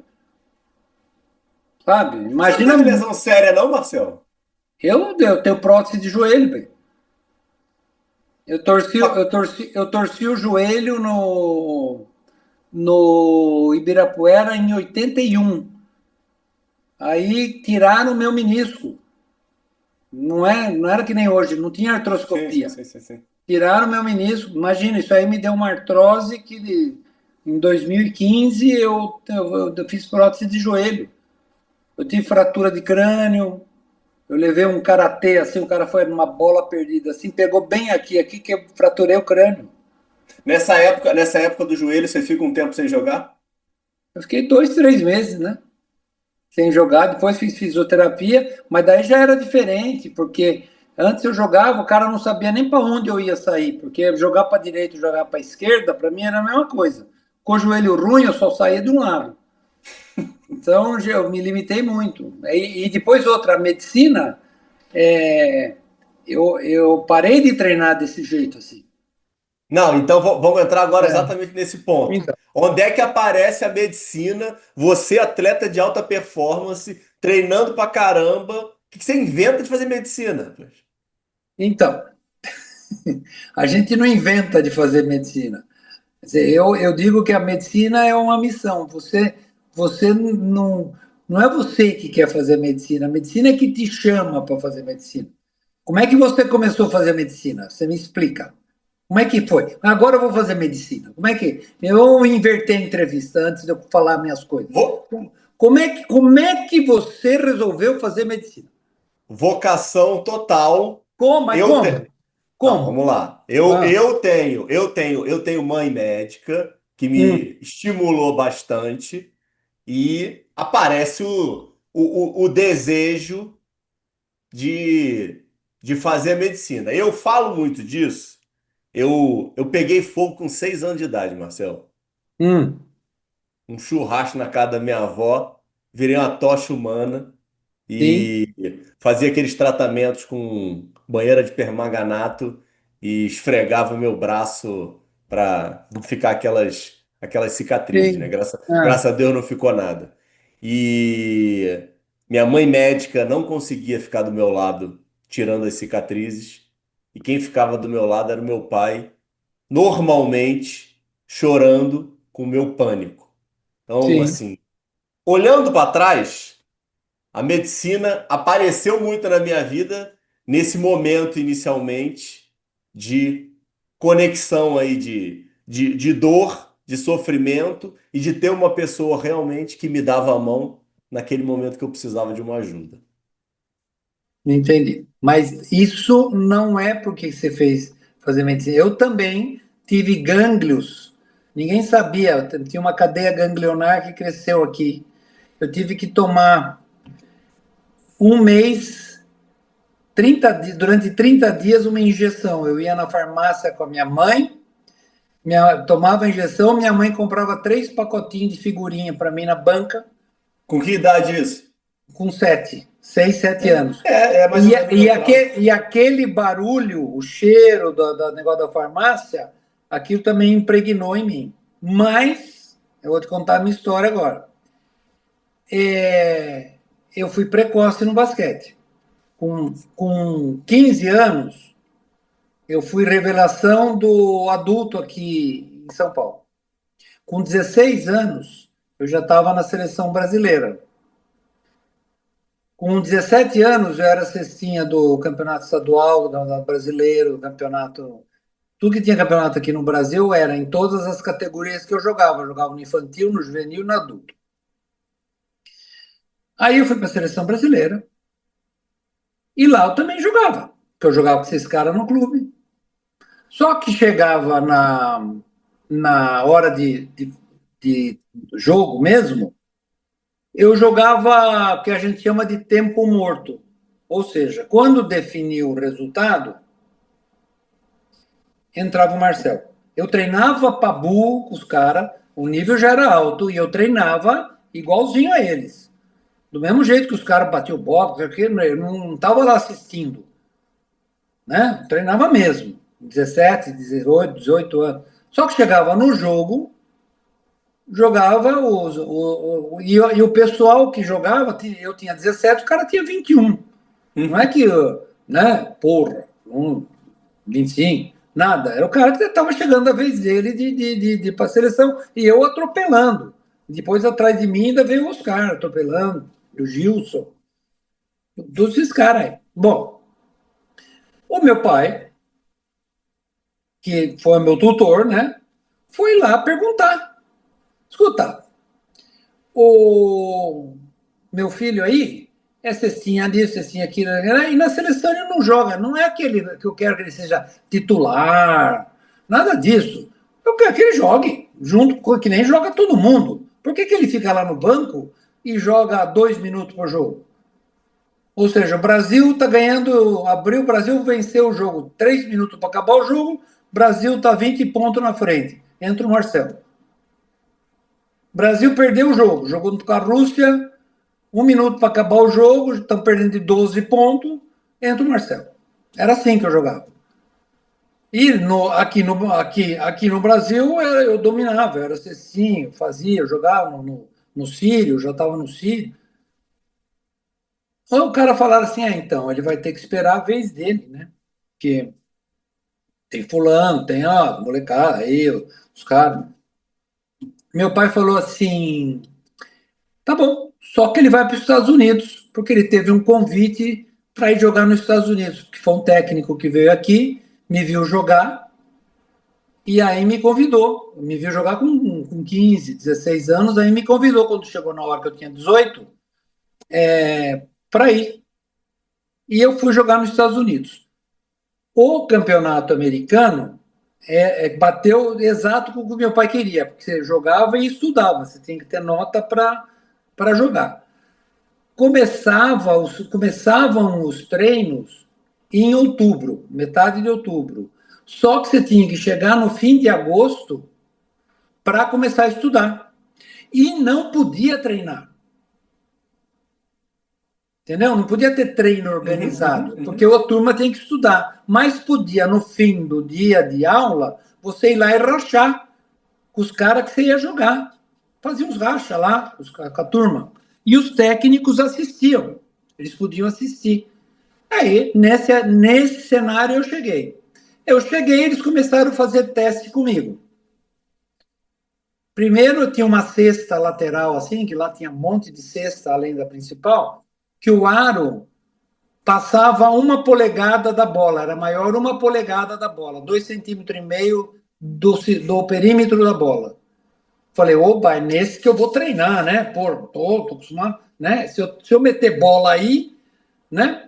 Sabe? Você não Imagina. teve lesão séria, não, Marcelo? Eu tenho prótese de joelho, velho. Eu torci, Mas, eu torci, eu torci o joelho no Ibirapuera em 81. Aí tiraram o meu menisco. Não era que nem hoje, não tinha Sim, sim, artroscopia. sim, sim, sim. Tiraram meu menisco. Imagina, isso aí me deu uma artrose que em 2015 eu fiz prótese de joelho. Eu tive fratura de crânio, eu levei um karatê, assim, o cara foi numa bola perdida, assim, pegou bem aqui que eu fraturei o crânio. Nessa época do joelho, você fica um tempo sem jogar? Eu fiquei 2, 3 meses, né? Sem jogar, depois fiz fisioterapia, mas daí já era diferente, porque antes eu jogava, o cara não sabia nem para onde eu ia sair, porque jogar para direita e jogar para esquerda, para mim era a mesma coisa. Com o joelho ruim, eu só saía de um lado. Então eu me limitei muito. E depois outra, a medicina, é, eu parei de treinar desse jeito assim. Não, então vamos entrar agora É. exatamente nesse ponto. Então, Onde é que aparece a medicina? Você, atleta de alta performance, treinando pra caramba, o que que você inventa de fazer medicina? então, a gente não inventa de fazer medicina. Quer dizer, eu digo que a medicina é uma missão. Você não é você que quer fazer medicina. A medicina é que te chama para fazer medicina. Como é que você começou a fazer medicina? Você me explica. Como é que foi? Agora eu vou fazer medicina. Como é que. Eu inverter a entrevista antes de eu falar minhas coisas. Vo- Como é que você resolveu fazer medicina? Vocação total. Como? Mas Eu como? te... Não, Como? vamos lá. Ah, Eu tenho mãe médica que hum, me estimulou bastante e aparece o desejo de, de fazer a medicina. Eu falo muito disso. Eu peguei fogo com 6 anos de idade, Marcelo. hum, Um churrasco na casa da minha avó, virei uma tocha humana sim, e fazia aqueles tratamentos com banheira de permanganato e esfregava o meu braço para não ficar aquelas cicatrizes, né? sim. Ah, Graças a Deus não ficou nada. E minha mãe médica não conseguia ficar do meu lado tirando as cicatrizes, e quem ficava do meu lado era o meu pai, normalmente chorando com o meu pânico. Então, sim. assim, olhando para trás, a medicina apareceu muito na minha vida nesse momento inicialmente de conexão aí de dor, de sofrimento e de ter uma pessoa realmente que me dava a mão naquele momento que eu precisava de uma ajuda. Entendi. Mas isso não é porque você fez fazer medicina. Eu também tive gânglios. Ninguém sabia. Tinha uma cadeia ganglionar que cresceu aqui. Eu tive que tomar um mês, durante 30 dias, uma injeção. Eu ia na farmácia com a minha mãe, tomava a injeção, minha mãe comprava 3 pacotinhos de figurinha para mim na banca, Com que idade isso? com 6, 7 anos. É mais ou E, menos e, natural. aquele, e aquele barulho, o cheiro do negócio da farmácia, aquilo também impregnou em mim. Mas, eu vou te contar a minha história agora. Eu fui precoce no basquete. Com 15 anos, eu fui revelação do adulto aqui em São Paulo. Com 16 anos, eu já estava na seleção brasileira. Com 17 anos, eu era cestinha do campeonato estadual, do brasileiro, do campeonato. Tudo que tinha campeonato aqui no Brasil era em todas as categorias que eu jogava. Eu jogava no infantil, no juvenil e no adulto. Aí eu fui para a seleção brasileira e lá eu também jogava, porque eu jogava com esses caras no clube. Só que chegava na hora de jogo mesmo, eu jogava o que a gente chama de tempo morto. Ou seja, quando definia o resultado, entrava o Marcel. Eu treinava pabu com os caras, o nível já era alto e eu treinava igualzinho a eles. Do mesmo jeito que os caras batiam boxe, eu não estava lá assistindo, né? Eu treinava mesmo, 17, 18, 18 anos. Só que chegava no jogo, jogava e o pessoal que jogava, eu tinha 17, o cara tinha 21. Não é que, né, porra, 25, nada. Era o cara que estava chegando a vez dele de ir para a seleção e eu atropelando. Depois, atrás de mim, ainda veio o Oscar atropelando, o Gilson, todos esses caras aí. Bom, O meu pai, que foi meu tutor, né, foi lá perguntar. Escuta, o meu filho aí é cestinha disso, cestinha aquilo, e na seleção ele não joga, não é aquele que eu quero que ele seja titular, nada disso. Eu quero que ele jogue, junto com que nem joga todo mundo. Por que ele fica lá no banco e joga 2 minutos por jogo? Ou seja, o Brasil está ganhando, abriu, o Brasil venceu o jogo, 3 minutos para acabar o jogo, o Brasil está 20 pontos na frente, entra o Marcelo. O Brasil perdeu o jogo, jogou com a Rússia, 1 minuto para acabar o jogo, estão perdendo de 12 pontos, entra o Marcelo. Era assim que eu jogava. E aqui no Brasil eu dominava, era assim, eu fazia, eu jogava no Sírio, já estava no Sírio. Ou o cara falar assim, então, ele vai ter que esperar a vez dele, né? Porque tem fulano, tem a molecada, aí, os caras. Meu pai falou assim, tá bom, só que ele vai para os Estados Unidos, porque ele teve um convite para ir jogar nos Estados Unidos, que foi um técnico que veio aqui, me viu jogar, e aí me convidou, me viu jogar com 15, 16 anos, aí me convidou, quando chegou na hora que eu tinha 18, para ir. E eu fui jogar nos Estados Unidos. O campeonato americano bateu exato com o que meu pai queria, porque você jogava e estudava, você tinha que ter nota para jogar. Começavam os treinos em outubro, metade de outubro. Só que você tinha que chegar no fim de agosto para começar a estudar. E não podia treinar. Entendeu? Não podia ter treino organizado, porque a turma tem que estudar. Mas podia, no fim do dia de aula, você ir lá e rachar com os caras que você ia jogar. Fazia uns racha lá com a turma. E os técnicos assistiam. Eles podiam assistir. Aí, nesse cenário, eu cheguei. Eu cheguei, eles começaram a fazer teste comigo. Primeiro, tinha uma cesta lateral, assim, que lá tinha um monte de cesta além da principal, que o aro passava 1 polegada da bola, era maior 1 polegada da bola, 2,5 centímetros do perímetro da bola. Falei, opa, é nesse que eu vou treinar, né? Pô, tô acostumado, né? Se eu meter bola aí, né?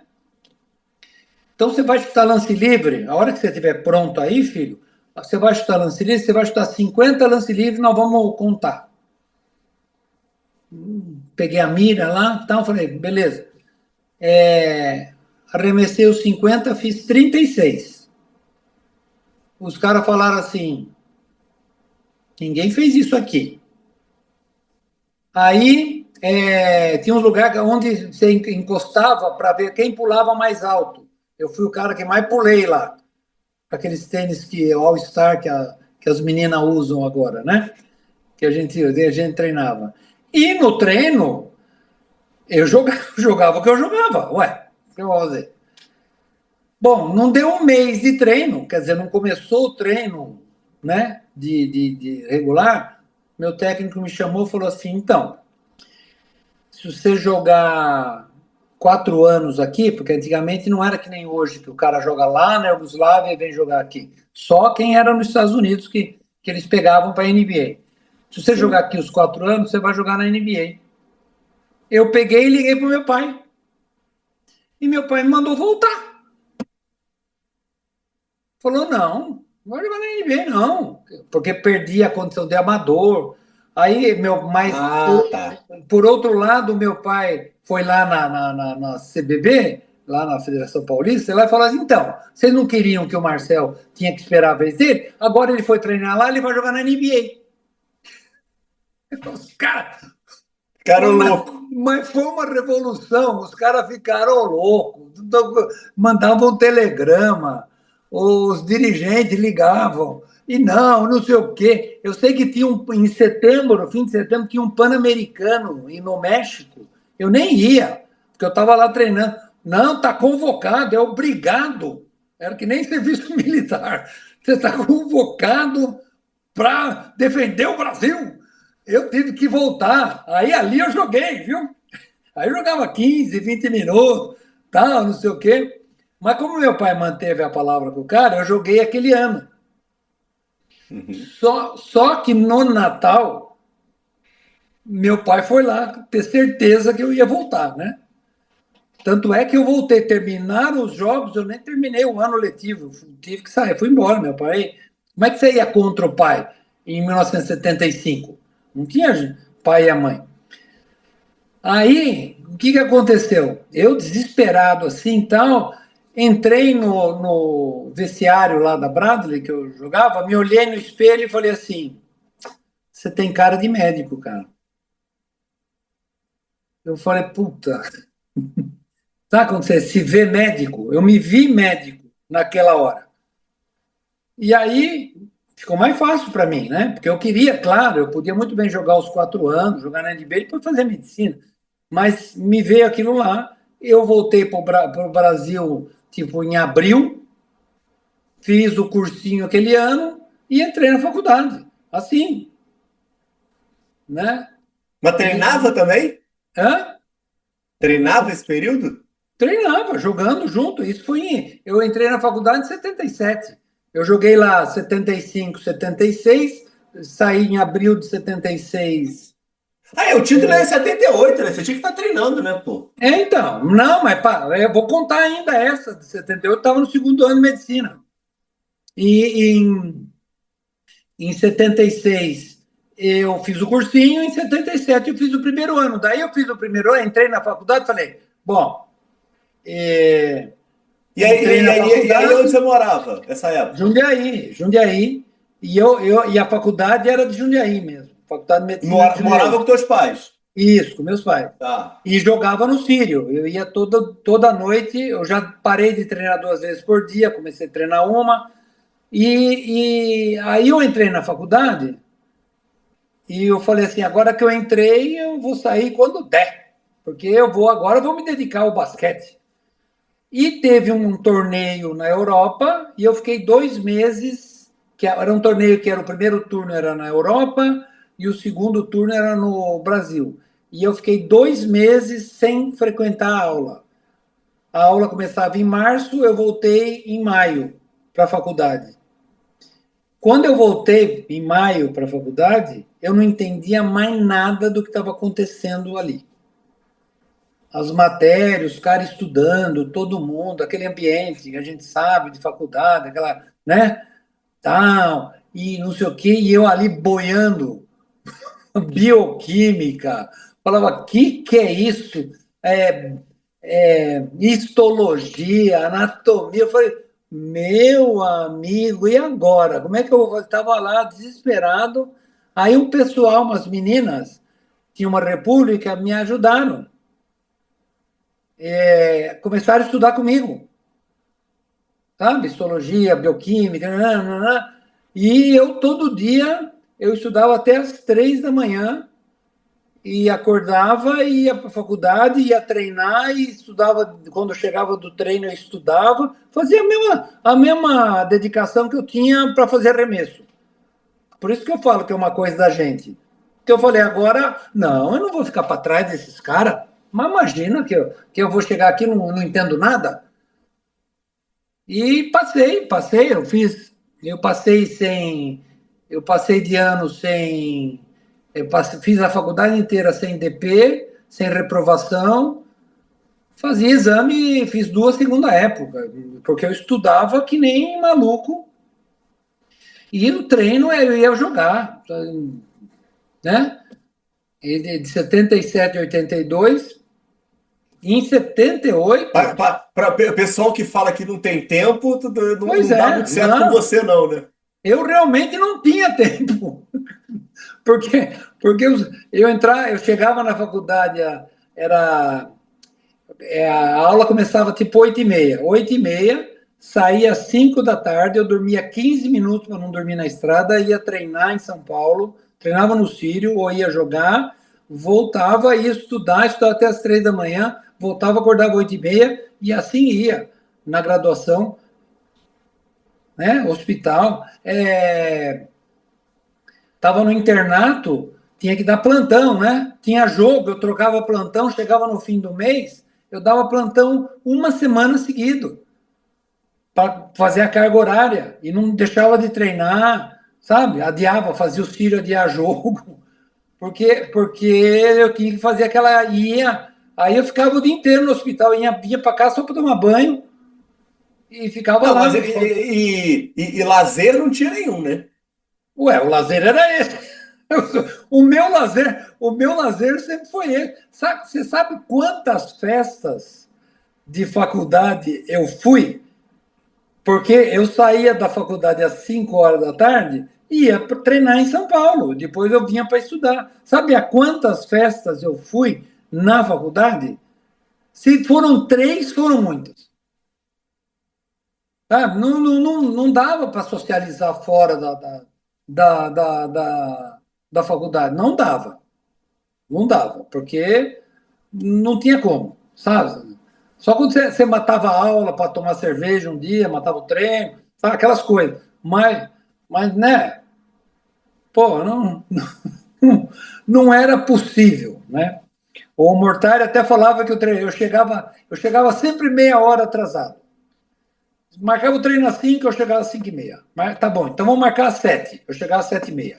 Então você vai chutar lance livre, a hora que você estiver pronto aí, filho, você vai chutar lance livre, você vai chutar 50 lance livre, nós vamos contar. Peguei a mira lá, então falei, beleza. Arremessei os 50, fiz 36. Os caras falaram assim, ninguém fez isso aqui. Aí tinha uns lugares onde você encostava para ver quem pulava mais alto. Eu fui o cara que mais pulei lá. Aqueles tênis que All-Star que as meninas usam agora, né? Que a gente treinava. E no treino, eu jogava o que eu jogava. Ué, o que eu vou fazer? Bom, não deu um mês de treino, quer dizer, não começou o treino, né, de regular. Meu técnico me chamou e falou assim: então, se você jogar 4 anos aqui, porque antigamente não era que nem hoje, que o cara joga lá na Iugoslávia e vem jogar aqui. Só quem era nos Estados Unidos que eles pegavam para a NBA. Se você jogar aqui os 4 anos, você vai jogar na NBA. Eu peguei e liguei para o meu pai. E meu pai me mandou voltar. Falou, não, não vai jogar na NBA, não. Porque perdi a condição de amador. Aí, por outro lado, meu pai foi lá na CBB, lá na Federação Paulista, lá e falou assim, então, vocês não queriam que o Marcel tinha que esperar a vez dele? Agora ele foi treinar lá, ele vai jogar na NBA. Os caras... Ficaram loucos. Mas foi uma revolução, os caras ficaram loucos, mandavam um telegrama, os dirigentes ligavam, e não sei o quê. Eu sei que tinha em setembro, no fim de setembro, tinha um Pan-Americano no México. Eu nem ia, porque eu estava lá treinando. Não, está convocado, é obrigado. Era que nem serviço militar. Você está convocado para defender o Brasil. Eu tive que voltar. Aí ali eu joguei, viu? Aí eu jogava 15, 20 minutos, tal, não sei o quê. Mas como meu pai manteve a palavra com o cara, eu joguei aquele ano. Uhum. Só que no Natal, meu pai foi lá ter certeza que eu ia voltar, né? Tanto é que eu voltei, terminar os jogos, eu nem terminei o ano letivo, tive que sair, fui embora, meu pai. Como é que você ia contra o pai em 1975? Não tinha pai e a mãe. Aí, o que aconteceu? Eu, desesperado assim, tal, entrei no vestiário lá da Bradley, que eu jogava, me olhei no espelho e falei assim, você tem cara de médico, cara. Eu falei, puta, sabe quando você se vê médico? Eu me vi médico naquela hora. E aí ficou mais fácil para mim, né? Porque eu queria, claro, eu podia muito bem jogar os 4 anos, jogar na NBA e depois fazer medicina. Mas me veio aquilo lá, eu voltei para o Brasil, tipo, em abril, fiz o cursinho aquele ano e entrei na faculdade. Assim, né? Mas treinava E, também? hã? Treinava esse período? Treinava, jogando junto. Isso foi eu entrei na faculdade em 77. Eu joguei lá 75, 76, saí em abril de 76. Ah, o título é em 78, né? Você tinha que estar treinando, né, pô? Então, não, mas pá, eu vou contar ainda essa de 78, eu estava no segundo ano de medicina. E em 76 eu fiz o cursinho, em 77 eu fiz o primeiro ano. Daí eu fiz o primeiro ano, entrei na faculdade e falei, bom, é, E aí, entrei na e aí onde faculdade, você morava, essa época? Jundiaí, e a faculdade era de Jundiaí mesmo, Faculdade de Medicina de Morava Jundiaí. com teus pais? Isso, com meus pais. Tá. E jogava no Sírio. Eu ia toda noite, eu já parei de treinar 2 vezes por dia, comecei a treinar uma. E aí eu entrei na faculdade e eu falei assim, agora que eu entrei, eu vou sair quando der. Porque agora eu vou me dedicar ao basquete. E teve um torneio na Europa e eu fiquei 2 meses, que era um torneio que era o primeiro turno era na Europa e o segundo turno era no Brasil. E eu fiquei 2 meses sem frequentar a aula. A aula começava em março, eu voltei em maio para a faculdade. Quando eu voltei em maio para a faculdade, eu não entendia mais nada do que estava acontecendo ali. As matérias, os caras estudando, todo mundo, aquele ambiente que a gente sabe de faculdade, aquela, né, tal, e não sei o quê, e eu ali boiando, bioquímica, falava, que é isso? É, histologia, anatomia, eu falei, meu amigo, e agora? Como é que eu estava lá desesperado? Aí um pessoal, umas meninas, tinha uma república, me ajudaram. Começaram a estudar comigo, sabe? Histologia, bioquímica, nananana. E eu todo dia eu estudava até as 3 da manhã e acordava, ia para a faculdade, ia treinar e estudava. Quando eu chegava do treino, eu estudava, fazia a mesma dedicação que eu tinha para fazer arremesso. Por isso que eu falo que é uma coisa da gente. Que eu falei, agora, não, eu não vou ficar para trás desses caras. Mas imagina que eu vou chegar aqui e não entendo nada. E passei, eu passei de ano sem, fiz a faculdade inteira sem DP, sem reprovação, fazia exame, fiz 2 segunda época, porque eu estudava que nem maluco, e no treino eu ia jogar, né? De 77 a 82, e em 78, Para o pessoal que fala que não tem tempo, pois não dá muito certo com não, você, não, né? eu realmente não tinha tempo. Porque eu chegava na faculdade, a aula começava tipo 8h30. 8h30, saía às 5 da tarde, eu dormia 15 minutos para não dormir na estrada, ia treinar em São Paulo, treinava no Sírio, ou ia jogar, voltava, ia estudava até as 3 da manhã, voltava, acordava 8h30, e assim ia na graduação, né? Hospital. Estava no internato, tinha que dar plantão, né? Tinha jogo, eu trocava plantão, chegava no fim do mês, eu dava plantão uma semana seguido. para fazer a carga horária e não deixava de treinar, sabe? Adiava, fazia os filhos adiar jogo, porque eu tinha que fazer aquela. Aí eu ficava o dia inteiro no hospital, vinha para casa só para tomar banho e ficava Não, mas lá. e lazer não tinha nenhum, né? Ué, o lazer era esse. O meu lazer sempre foi esse. Você sabe quantas festas de faculdade eu fui? Porque eu saía da faculdade às 5 horas da tarde e ia treinar em São Paulo. Depois eu vinha para estudar. Sabe a quantas festas eu fui na faculdade? Se foram 3, foram muitas. Sabe? Não dava para socializar fora da, da, da, da faculdade. Não dava. Não dava, porque não tinha como, sabe? Só quando você matava a aula para tomar cerveja um dia, matava o treino, sabe? Aquelas coisas. Mas, né? Pô, não era possível, né? O Mortari até falava que eu chegava sempre meia hora atrasado. Marcava o treino às 5, eu chegava às 5h30. Mas tá bom, então vamos marcar às 7. Eu chegava às 7h30.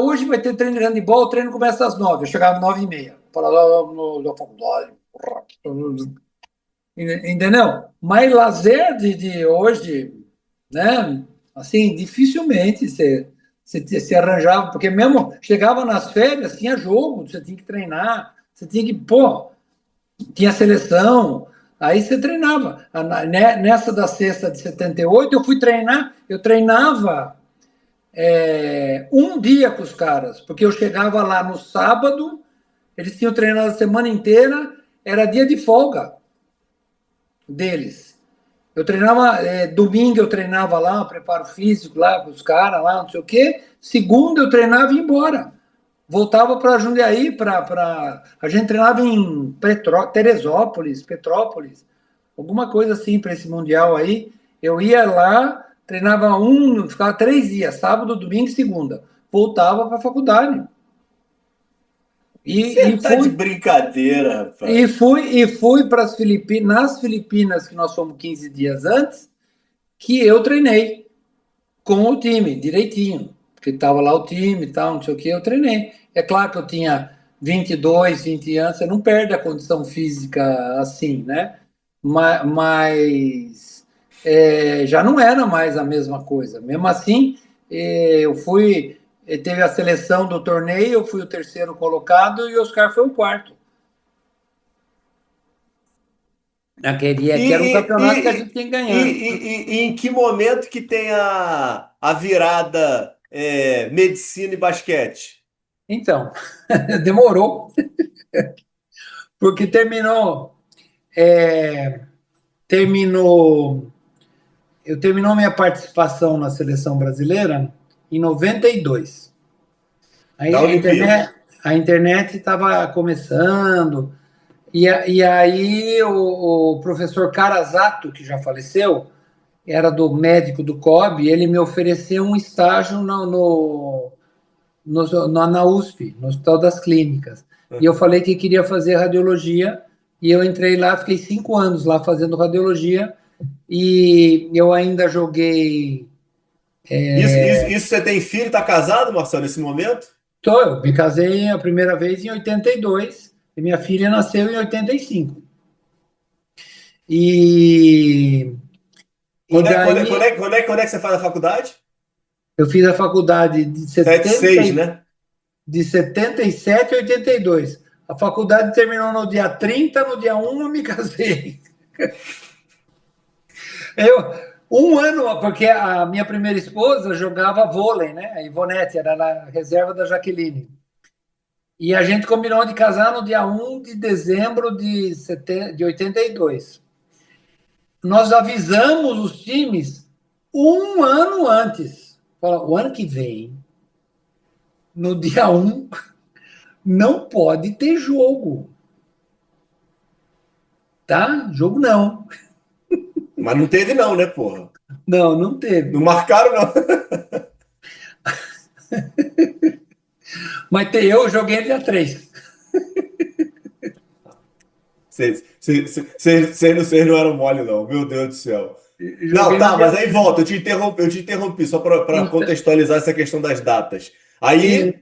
Hoje vai ter treino de handebol, o treino começa às 9. Eu chegava às 9h30. Falava na faculdade. Entendeu? Mas lazer de hoje, né? Assim, dificilmente você arranjava, porque mesmo chegava nas férias, tinha jogo, você tinha que treinar, você tinha que, pô, tinha seleção, aí você treinava. Nessa da sexta de 78, eu fui treinar, eu treinava um dia com os caras, porque eu chegava lá no sábado, eles tinham treinado a semana inteira, era dia de folga deles. Eu treinava, domingo eu treinava lá, preparo físico lá com os caras lá, não sei o quê. Segunda eu treinava e ia embora. Voltava para Jundiaí, a gente treinava em Teresópolis, Petrópolis, alguma coisa assim para esse Mundial aí. Eu ia lá, treinava ficava 3 dias, sábado, domingo e segunda. Voltava para a faculdade. E, Você e tá de fui, brincadeira, e rapaz. fui, e fui para as Filipinas, nas Filipinas, que nós fomos 15 dias antes, que eu treinei com o time, direitinho. Porque estava lá o time e tal, não sei o que, eu treinei. É claro que eu tinha 22, 20 anos, você não perde a condição física assim, né? Mas já não era mais a mesma coisa. Mesmo assim, eu fui. Teve a seleção do torneio, eu fui o terceiro colocado e o Oscar foi o quarto. E, Que era um e, campeonato que a gente e, tinha que e, ganhar. e em que momento que tem a virada medicina e basquete? Então, demorou, porque terminou terminou minha participação na seleção brasileira em 92. Aí Da Olimpíada. a internet estava começando, e aí o professor Carazato, que já faleceu, era do médico do COB, ele me ofereceu um estágio na USP, no Hospital das Clínicas. E eu falei que queria fazer radiologia, e eu entrei lá, fiquei 5 anos lá fazendo radiologia, e eu ainda joguei. Isso você tem filho, tá casado, Marcelo, nesse momento? Eu me casei a primeira vez em 82 e minha filha nasceu em 85. E, e daí Quando é que você faz a faculdade? eu fiz a faculdade de 76, né? 77 a 82. A faculdade terminou no dia 30, no dia 1 eu me casei. Eu, um ano, porque a minha primeira esposa jogava vôlei, né? A Ivonete era a reserva da Jaqueline. E a gente combinou de casar no dia 1 de dezembro de 82. Nós avisamos os times um ano antes. Fala, o ano que vem, no dia 1, não pode ter jogo. Tá? Jogo não. Mas não teve não, né, porra? Não Não teve. marcaram não. Mas eu joguei dia 3. Vocês não eram mole, não. Meu Deus do céu. Não, Joguei no tá, mas dia. aí volta. Eu te interrompi só para Então, contextualizar essa questão das datas. e, Aí,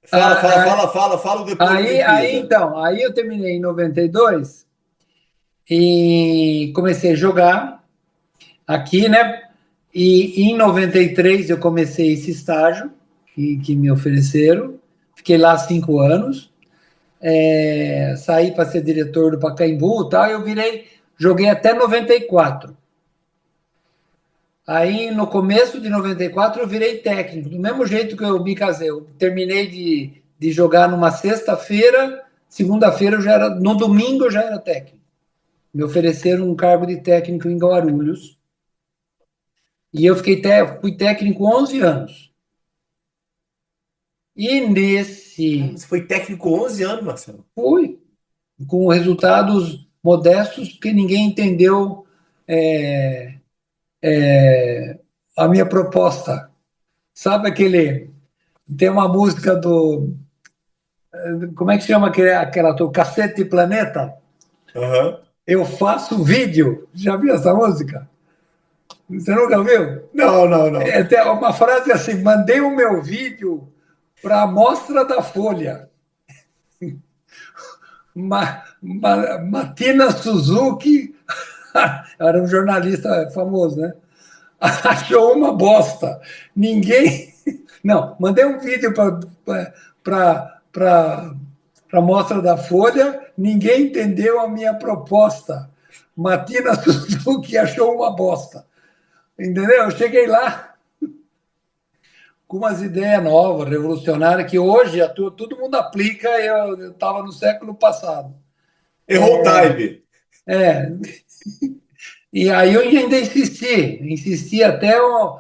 fala, fala, a- fala, fala, fala depois da aí, Olimpíada. então, aí eu terminei em 92 e comecei a jogar aqui, né? E em 93 eu comecei esse estágio que me ofereceram. Fiquei lá 5 anos. Saí para ser diretor do Pacaembu e tal. Eu virei, joguei até 94. Aí, no começo de 94, eu virei técnico, do mesmo jeito que eu me casei. Eu terminei de jogar numa sexta-feira, segunda-feira eu já era, no domingo eu já era técnico. Me ofereceram um cargo de técnico em Guarulhos. E eu fui técnico 11 anos. E Ah, nesse, você foi técnico 11 anos, Marcelo. fui com resultados modestos, porque ninguém entendeu é, a minha proposta. Sabe aquele. Tem uma música do. Como é que chama aquela do Cacete Planeta? Aham. Eu faço vídeo. Já viu essa música? Você nunca viu? Não, não, não. Tem uma frase assim: mandei o meu vídeo para a mostra da Folha. Matina Suzuki, era um jornalista famoso, né? Achou uma bosta. Ninguém. Não, mandei um vídeo para a mostra da Folha, ninguém entendeu a minha proposta. Matina Suzuki achou uma bosta. Entendeu? Eu cheguei lá com umas ideias novas, revolucionárias, que hoje todo mundo aplica, eu estava no século passado. Errou o time. É, e aí eu ainda insisti até eu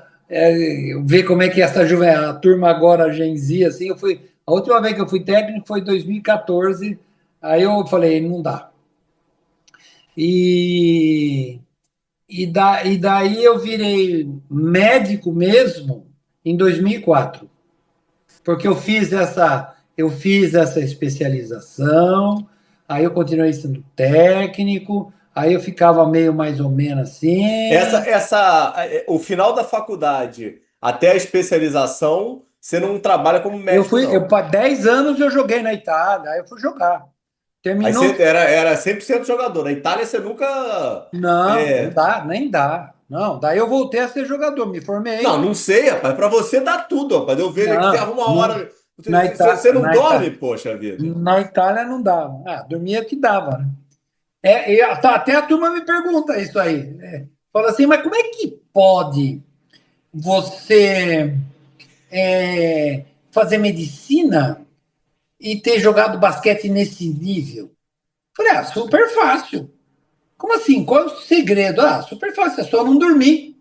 ver como é que a turma agora, a Gen Z, assim, a última vez que eu fui técnico foi em 2014, aí eu falei, não dá. E, e daí eu virei médico mesmo em 2004, porque eu fiz essa especialização, aí eu continuei sendo técnico, aí eu ficava meio mais ou menos assim. O final da faculdade até a especialização, você não trabalha como médico, não. 10 anos eu joguei na Itália, aí eu fui jogar. Aí Terminou. você era 100% jogador. Na Itália você nunca. Não, não é, dá, nem dá. Não, daí eu voltei a ser jogador, me Não, formei. não sei, rapaz. Pra você dá tudo, rapaz. Eu vejo aqui, você Não, arruma uma não, hora. na Você não dorme, Itália, poxa vida. na Itália não dava. Ah, dormia que dava, né? Até a turma me pergunta isso aí. Fala assim, mas como é que pode você fazer medicina e ter jogado basquete nesse nível? Falei, super fácil. Como assim? Qual é o segredo? Super fácil, é só não dormir.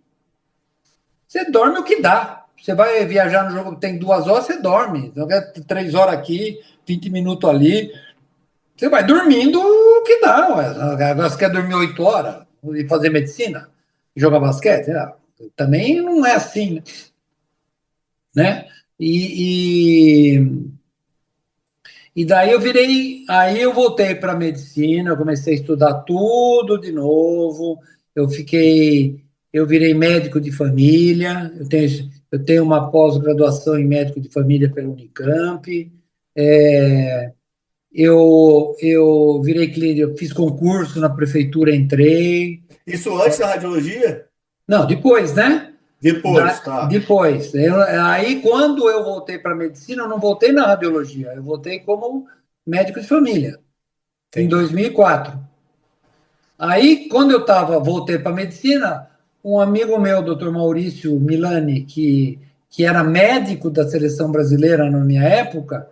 Você dorme o que dá. Você vai viajar no jogo que tem 2 horas, você dorme. Joga 3 horas aqui, 20 minutos ali. Você vai dormindo o que dá. Ué. Agora você quer dormir 8 horas e fazer medicina? E jogar basquete? Também não é assim, né? E, daí aí eu voltei para medicina, eu comecei a estudar tudo de novo. Eu fiquei, eu virei médico de família. Eu tenho uma pós-graduação em médico de família pela Unicamp. É, eu virei clínico, eu fiz concurso na prefeitura, entrei. Isso antes da radiologia? Não, depois, né? Depois, tá. Depois. Aí, quando eu voltei para medicina, eu não voltei na radiologia, eu voltei como médico de família, em Entendi. 2004. Aí, quando voltei para medicina, um amigo meu, doutor Maurício Milani, que era médico da seleção brasileira na minha época,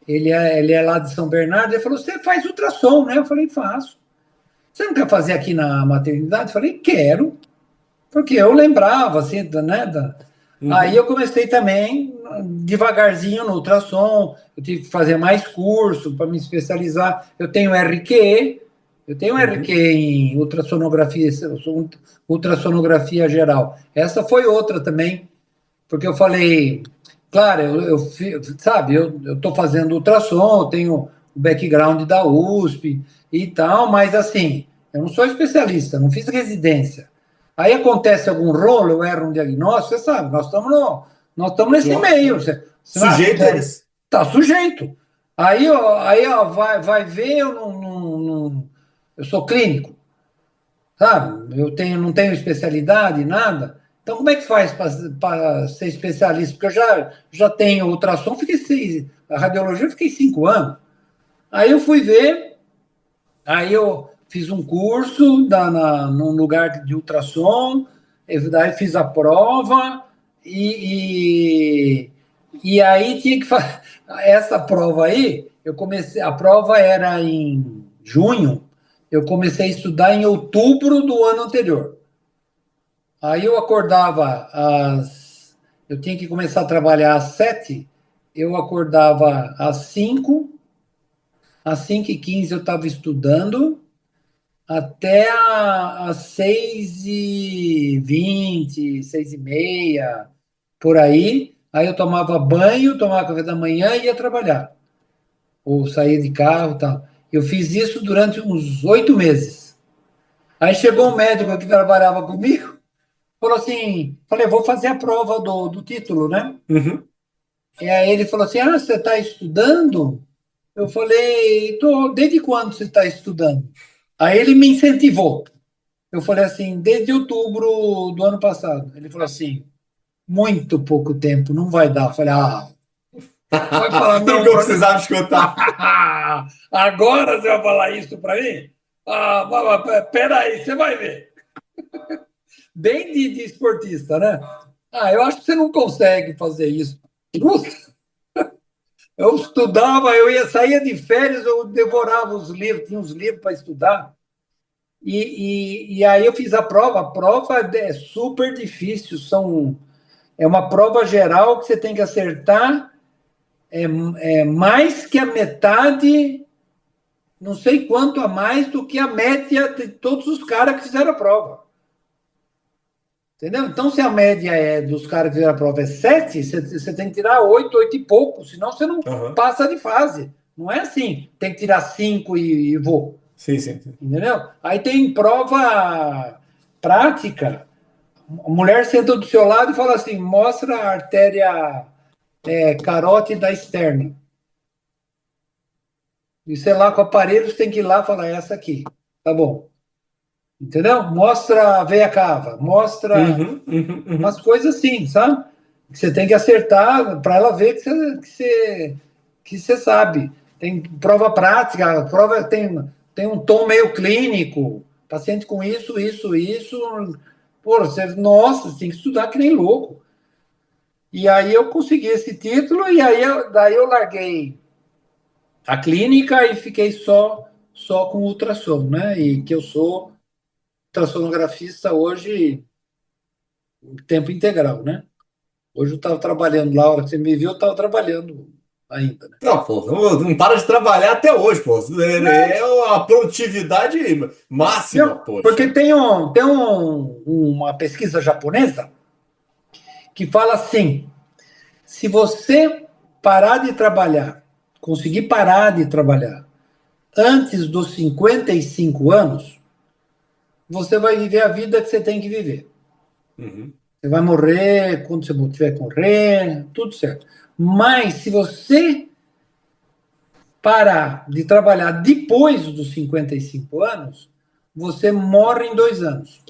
ele é lá de São Bernardo, ele falou: Você faz ultrassom, né? Eu falei: Faço. Você não quer fazer aqui na maternidade? Eu falei: Quero. Porque eu lembrava, assim, né? Aí eu Uhum, comecei também devagarzinho no ultrassom, eu tive que fazer mais curso para me especializar. Eu tenho RQ uhum. em ultrassonografia, ultrassonografia geral. Essa foi outra também, porque eu falei, claro, sabe, eu estou fazendo ultrassom, eu tenho o background da USP e tal, mas assim, eu não sou especialista, não fiz residência. Aí acontece algum rolo, eu erro um diagnóstico, você sabe, nós estamos nesse meio. Você Sujeito a isso. tá sujeito. Aí, vai ver, eu eu sou clínico, sabe? Não tenho especialidade, nada. Então, como é que faz para ser especialista? Porque eu já tenho ultrassom, a radiologia eu fiquei 5 anos. Aí eu fui ver, aí eu fiz um curso num lugar de ultrassom, daí fiz a prova e aí tinha que fazer essa prova aí. Eu comecei, a prova era em junho, eu comecei a estudar em outubro do ano anterior. Aí eu acordava eu tinha que começar a trabalhar às 7, eu acordava às 5h15 eu estava estudando, até às 6h20, 6h30, por aí. Aí eu tomava banho, tomava café da manhã e ia trabalhar. Ou saía de carro e tal. Eu fiz isso durante uns 8 meses. Aí chegou um médico que trabalhava comigo, falou assim, falei, vou fazer a prova do título, né? Uhum. E aí ele falou assim, você está estudando? Eu falei, desde quando você está estudando? Aí ele me incentivou. Eu falei assim, desde outubro do ano passado. Ele falou assim, muito pouco tempo, não vai dar. Eu falei, vai falar Tudo não que eu para mim? precisava escutar. Agora você vai falar isso para mim? Peraí, você vai ver. Bem de esportista, né? Eu acho que você não consegue fazer isso. Eu estudava, saía de férias, eu devorava os livros, tinha uns livros para estudar. E aí eu fiz a prova. A prova é super difícil, é uma prova geral que você tem que acertar mais que a metade, não sei quanto a mais do que a média de todos os caras que fizeram a prova. Entendeu? Então, se a média dos caras que fizeram a prova é 7, você tem que tirar 8, 8 e pouco, senão você não passa de fase. Não é assim, tem que tirar 5 e vou. Sim, sim. Entendeu? Aí tem prova prática. A mulher senta do seu lado e fala assim: mostra a artéria carótida externa. E sei lá, com o aparelho, você tem que ir lá e falar: essa aqui. Tá bom. Entendeu? Mostra a veia cava, mostra umas coisas assim, sabe? Que você tem que acertar para ela ver que você sabe. Tem prova prática, a prova tem um tom meio clínico. Paciente com isso. Pô, nossa, você tem que estudar que nem louco. E aí eu consegui esse título e daí eu larguei a clínica e fiquei só com ultrassom, né? E que eu sou ultrassonografista hoje tempo integral, né? Hoje eu estava trabalhando lá, a hora que você me viu, eu estava trabalhando ainda, né? Não, pô, não para de trabalhar até hoje, pô. É uma produtividade máxima, Porque poxa. tem uma pesquisa japonesa que fala assim: se você parar de trabalhar, conseguir parar de trabalhar antes dos 55 anos, você vai viver a vida que você tem que viver. Você vai morrer quando você tiver que morrer, tudo certo. Mas se você parar de trabalhar depois dos 55 anos, você morre em 2 anos.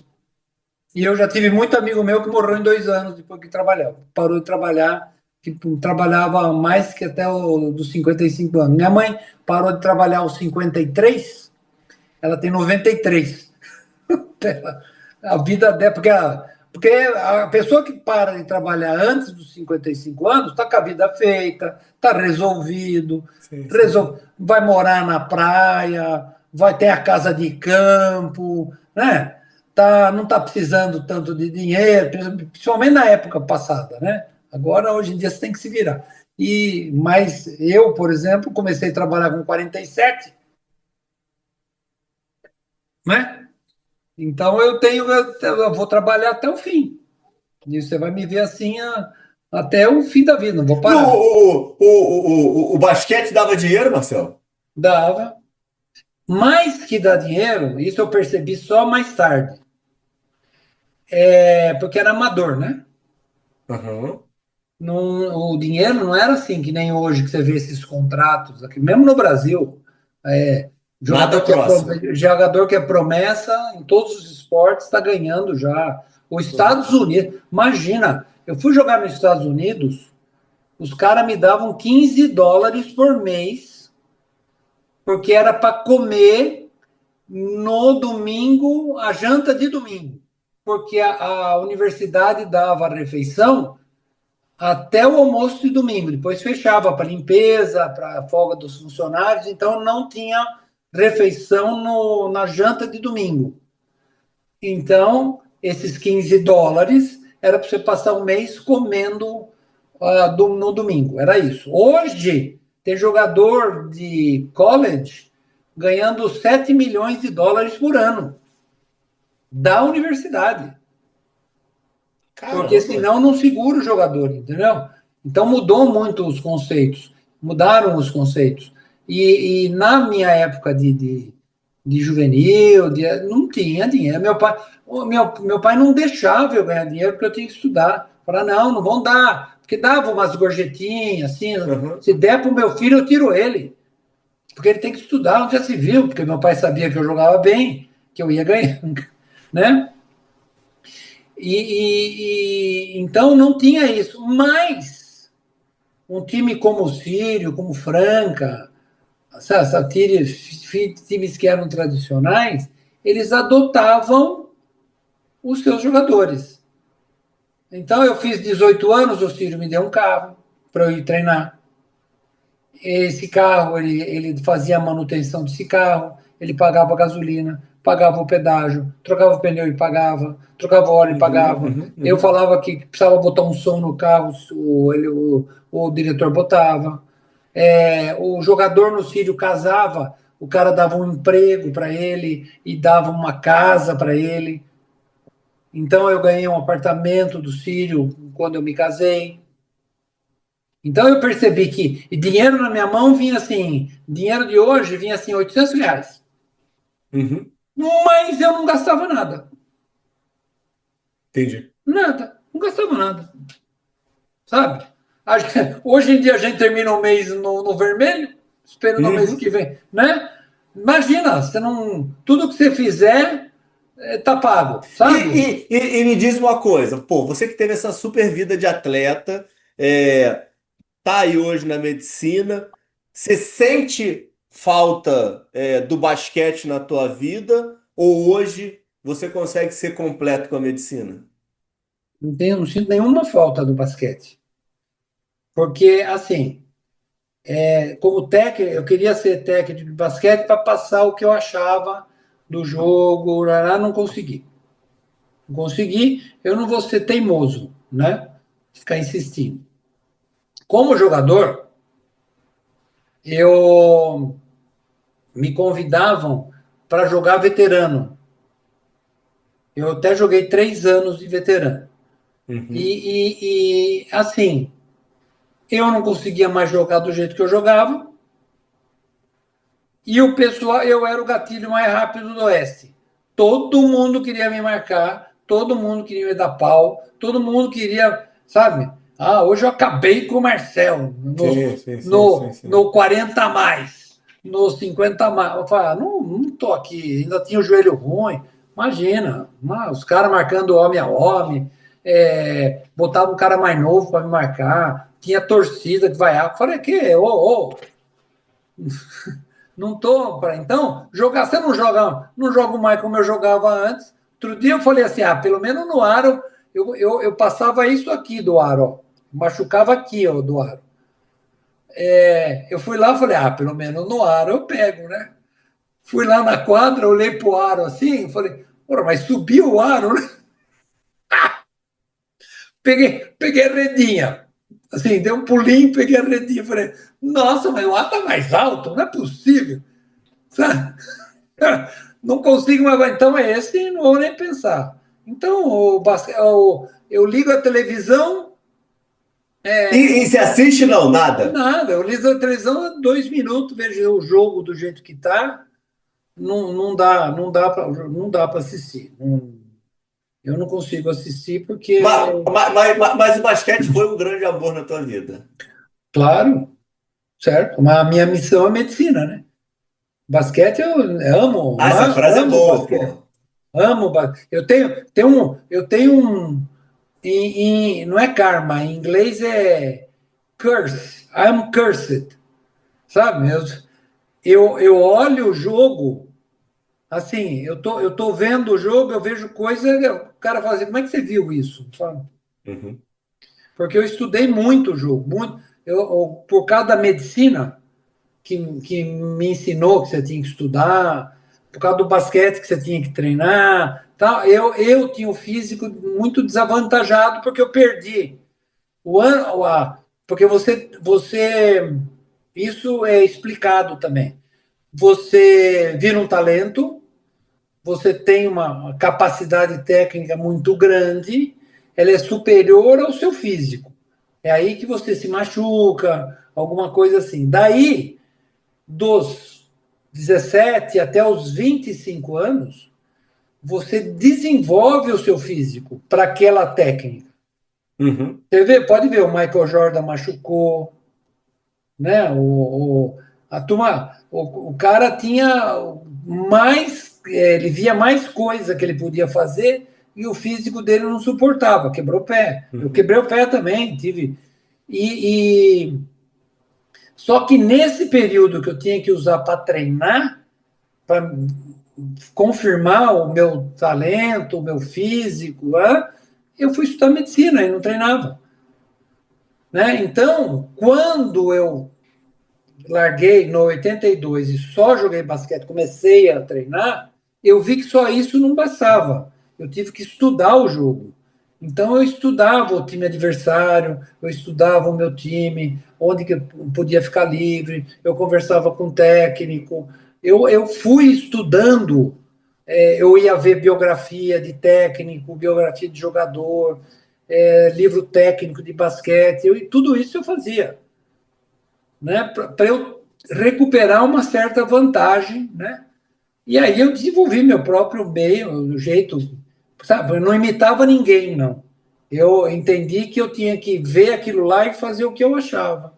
E eu já tive muito amigo meu que morreu em 2 anos depois que trabalhava. Parou de trabalhar, tipo, trabalhava mais que até dos 55 anos. Minha mãe parou de trabalhar aos 53, ela tem 93. A vida dela, porque a pessoa que para de trabalhar antes dos 55 anos está com a vida feita, está resolvido, Sim. Vai morar na praia, vai ter a casa de campo, né? Não está precisando tanto de dinheiro, principalmente na época passada, né? Agora, hoje em dia, você tem que se virar. Mas eu, por exemplo, comecei a trabalhar com 47, né? Então eu vou trabalhar até o fim. E você vai me ver assim até o fim da vida, não vou E parar. o basquete dava dinheiro, Marcelo? Dava. Mais que dá dinheiro, isso eu percebi só mais tarde. Porque era amador, né? Aham. Não, o dinheiro não era assim que nem hoje que você vê esses contratos aqui, mesmo no Brasil. É, Nada próximo. jogador que é promessa em todos os esportes está ganhando já. Os Uhum. Estados Unidos, imagina, eu fui jogar nos Estados Unidos, os caras me davam US$ 15 por mês, porque era para comer no domingo, a janta de domingo. Porque a universidade dava a refeição até o almoço de domingo, depois fechava para limpeza, para folga dos funcionários, então não tinha refeição na janta de domingo. Então, esses US$ 15 era para você passar um mês comendo no domingo, era isso. Hoje, tem jogador de college ganhando US$ 7 milhões por ano da universidade. Porque Caramba. senão não segura o jogador, entendeu? Então mudou muito os conceitos, mudaram os conceitos. E na minha época de juvenil, não tinha dinheiro. Meu pai não deixava eu ganhar dinheiro porque eu tinha que estudar. Falar, não, não vão dar. Porque dava umas gorjetinhas, assim, Aham. se der para o meu filho, eu tiro ele. Porque ele tem que estudar, onde já se viu, porque meu pai sabia que eu jogava bem, que eu ia ganhar, né? Então não tinha isso. Mas um time como o Sírio, como o Franca, times que eram tradicionais, eles adotavam os seus jogadores. Então eu fiz 18 anos, o Sírio me deu um carro para eu ir treinar. Esse carro, ele fazia a manutenção desse carro, ele pagava a gasolina, pagava o pedágio, trocava o pneu e pagava, trocava o óleo e Uhum, pagava. uhum, Eu uhum. falava que precisava botar um som no carro, o diretor botava. O jogador no Sírio casava, o cara dava um emprego para ele e dava uma casa para ele. Então eu ganhei um apartamento do Sírio quando eu me casei. Então eu percebi que dinheiro na minha mão vinha assim, dinheiro de hoje vinha assim, R$ 800. Uhum. Mas eu não gastava nada. Entendi. Nada. Não gastava nada. Sabe? Hoje em dia a gente termina o mês no vermelho, esperando o mês Uhum. que vem, né? Imagina, você não, tudo que você fizer tá pago, sabe? E me diz uma coisa, pô, você que teve essa super vida de atleta, tá aí hoje na medicina, você sente falta, do basquete na tua vida, ou hoje você consegue ser completo com a medicina? Não sinto nenhuma falta do basquete. Porque, assim, como técnico, eu queria ser técnico de basquete para passar o que eu achava do jogo, não consegui. Não consegui, eu não vou ser teimoso, né? Ficar insistindo. Como jogador, eu me convidavam para jogar veterano. Eu até joguei 3 anos de veterano. Uhum. Assim, eu não conseguia mais jogar do jeito que eu jogava. E o pessoal, eu era o gatilho mais rápido do Oeste. Todo mundo queria me marcar, todo mundo queria me dar pau, todo mundo queria, sabe? Ah, hoje eu acabei com o Marcel Sim, sim, sim, sim, no sim. 40 a mais, no 50 a mais. Eu falei, não tô aqui, ainda tinha o joelho ruim. Imagina, os caras marcando homem a homem, botava um cara mais novo para me marcar, tinha torcida que vaiava. Eu falei, que? Ô, não tô para então jogar. Você não jogo mais como eu jogava antes. Outro dia eu falei assim, pelo menos no aro eu passava isso aqui do aro, ó. Machucava aqui, ó, do aro. Eu fui lá, e falei, pelo menos no aro eu pego, né? Fui lá na quadra, olhei pro aro assim, falei, porra, mas subiu o aro, né? Peguei a redinha. Assim, dei um pulinho, peguei a redinha. Falei, nossa, mas o ar tá mais alto, não é possível. Sabe? Não consigo mais. Então é esse, não vou nem pensar. Então, eu ligo a televisão, E se assiste, não, nada. Nada, eu ligo a televisão 2 minutos, vejo o jogo do jeito que está, não dá para assistir. Eu não consigo assistir porque, Mas o basquete foi um grande amor na tua vida. claro, certo, mas a minha missão é medicina, né? Basquete eu amo, Ah, essa frase é amo boa, basquete, pô. amo basquete. Eu tenho um, não é karma, em inglês é curse, I'm cursed, sabe? Eu olho o jogo, assim, eu tô vendo o jogo, eu vejo coisa, o cara fala assim, como é que você viu isso? Sabe? Uhum. Porque eu estudei muito o jogo, muito, por causa da medicina, que me ensinou que você tinha que estudar, por causa do basquete que você tinha que treinar, tá? Eu tinha o físico muito desavantajado porque eu perdi o ano, porque isso é explicado também. Você vira um talento, você tem uma capacidade técnica muito grande, ela é superior ao seu físico. É aí que você se machuca, alguma coisa assim. Daí, dos 17 até os 25 anos, você desenvolve o seu físico para aquela técnica. Uhum. Você vê, pode ver, o Michael Jordan machucou, né? A turma, o cara tinha mais, ele via mais coisa que ele podia fazer e o físico dele não suportava, quebrou o pé. Eu Uhum. quebrei o pé também, tive. E só que nesse período que eu tinha que usar para treinar, para confirmar o meu talento, o meu físico, eu fui estudar medicina e não treinava. Né? Então, quando eu larguei no 82 e só joguei basquete, comecei a treinar, eu vi que só isso não bastava. Eu tive que estudar o jogo. Então eu estudava o time adversário, eu estudava o meu time, onde que eu podia ficar livre, eu conversava com o técnico, eu fui estudando, eu ia ver biografia de técnico, biografia de jogador, livro técnico de basquete, tudo isso eu fazia, né, para eu recuperar uma certa vantagem, né? E aí eu desenvolvi meu próprio meio, o jeito, sabe? Eu não imitava ninguém, não. Eu entendi que eu tinha que ver aquilo lá e fazer o que eu achava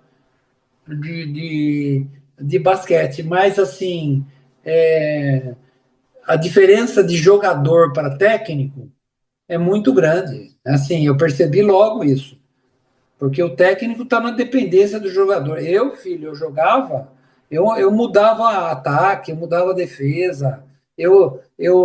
de, de, de basquete. Mas, assim, a diferença de jogador para técnico é muito grande. Assim, eu percebi logo isso. Porque o técnico está na dependência do jogador. Filho, eu jogava, eu mudava ataque, eu mudava defesa, eu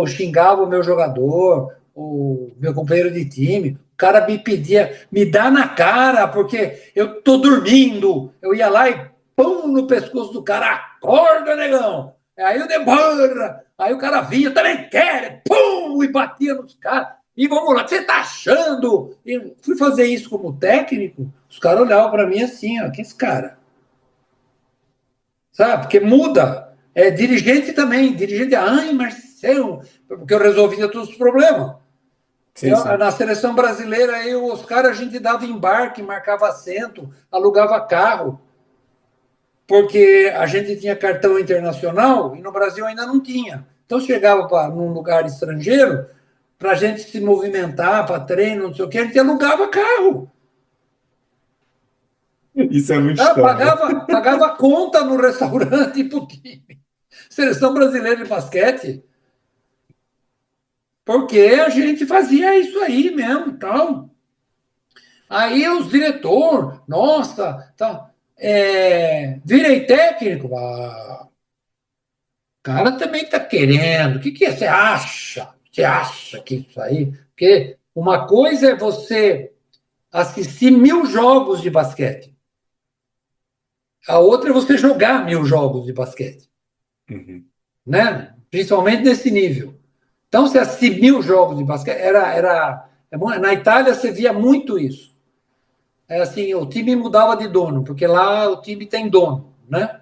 xingava o meu jogador, o meu companheiro de time. O cara me pedia, me dá na cara, porque eu tô dormindo. Eu ia lá e pum no pescoço do cara, acorda, negão. Aí eu demora. Aí o cara vinha, eu também quero, pum, e batia nos caras. E vamos lá, o que você está achando? Eu fui fazer isso como técnico, os caras olhavam para mim assim, ó, que esse cara? Sabe? Porque muda. Dirigente também, dirigente, ai, Marcelo, porque eu resolvia todos os problemas. Sim, sim. Na seleção brasileira, os caras, a gente dava embarque, marcava assento, alugava carro, porque a gente tinha cartão internacional e no Brasil ainda não tinha. Então chegava num lugar estrangeiro, para a gente se movimentar, para treino, não sei o que, a gente alugava carro. Isso é muito Ah, estranho. pagava conta no restaurante pro time. Seleção brasileira de basquete, porque a gente fazia isso aí mesmo, tal. Aí os diretor, nossa, tal, virei técnico. O cara também está querendo. O que é? Você acha? Você acha que isso aí? Porque uma coisa é você assistir 1.000 jogos de basquete. A outra é você jogar 1.000 jogos de basquete, Uhum. né? Principalmente nesse nível. Então, você assistir 1.000 jogos de basquete, na Itália você via muito isso. É assim, o time mudava de dono, porque lá o time tem dono, né?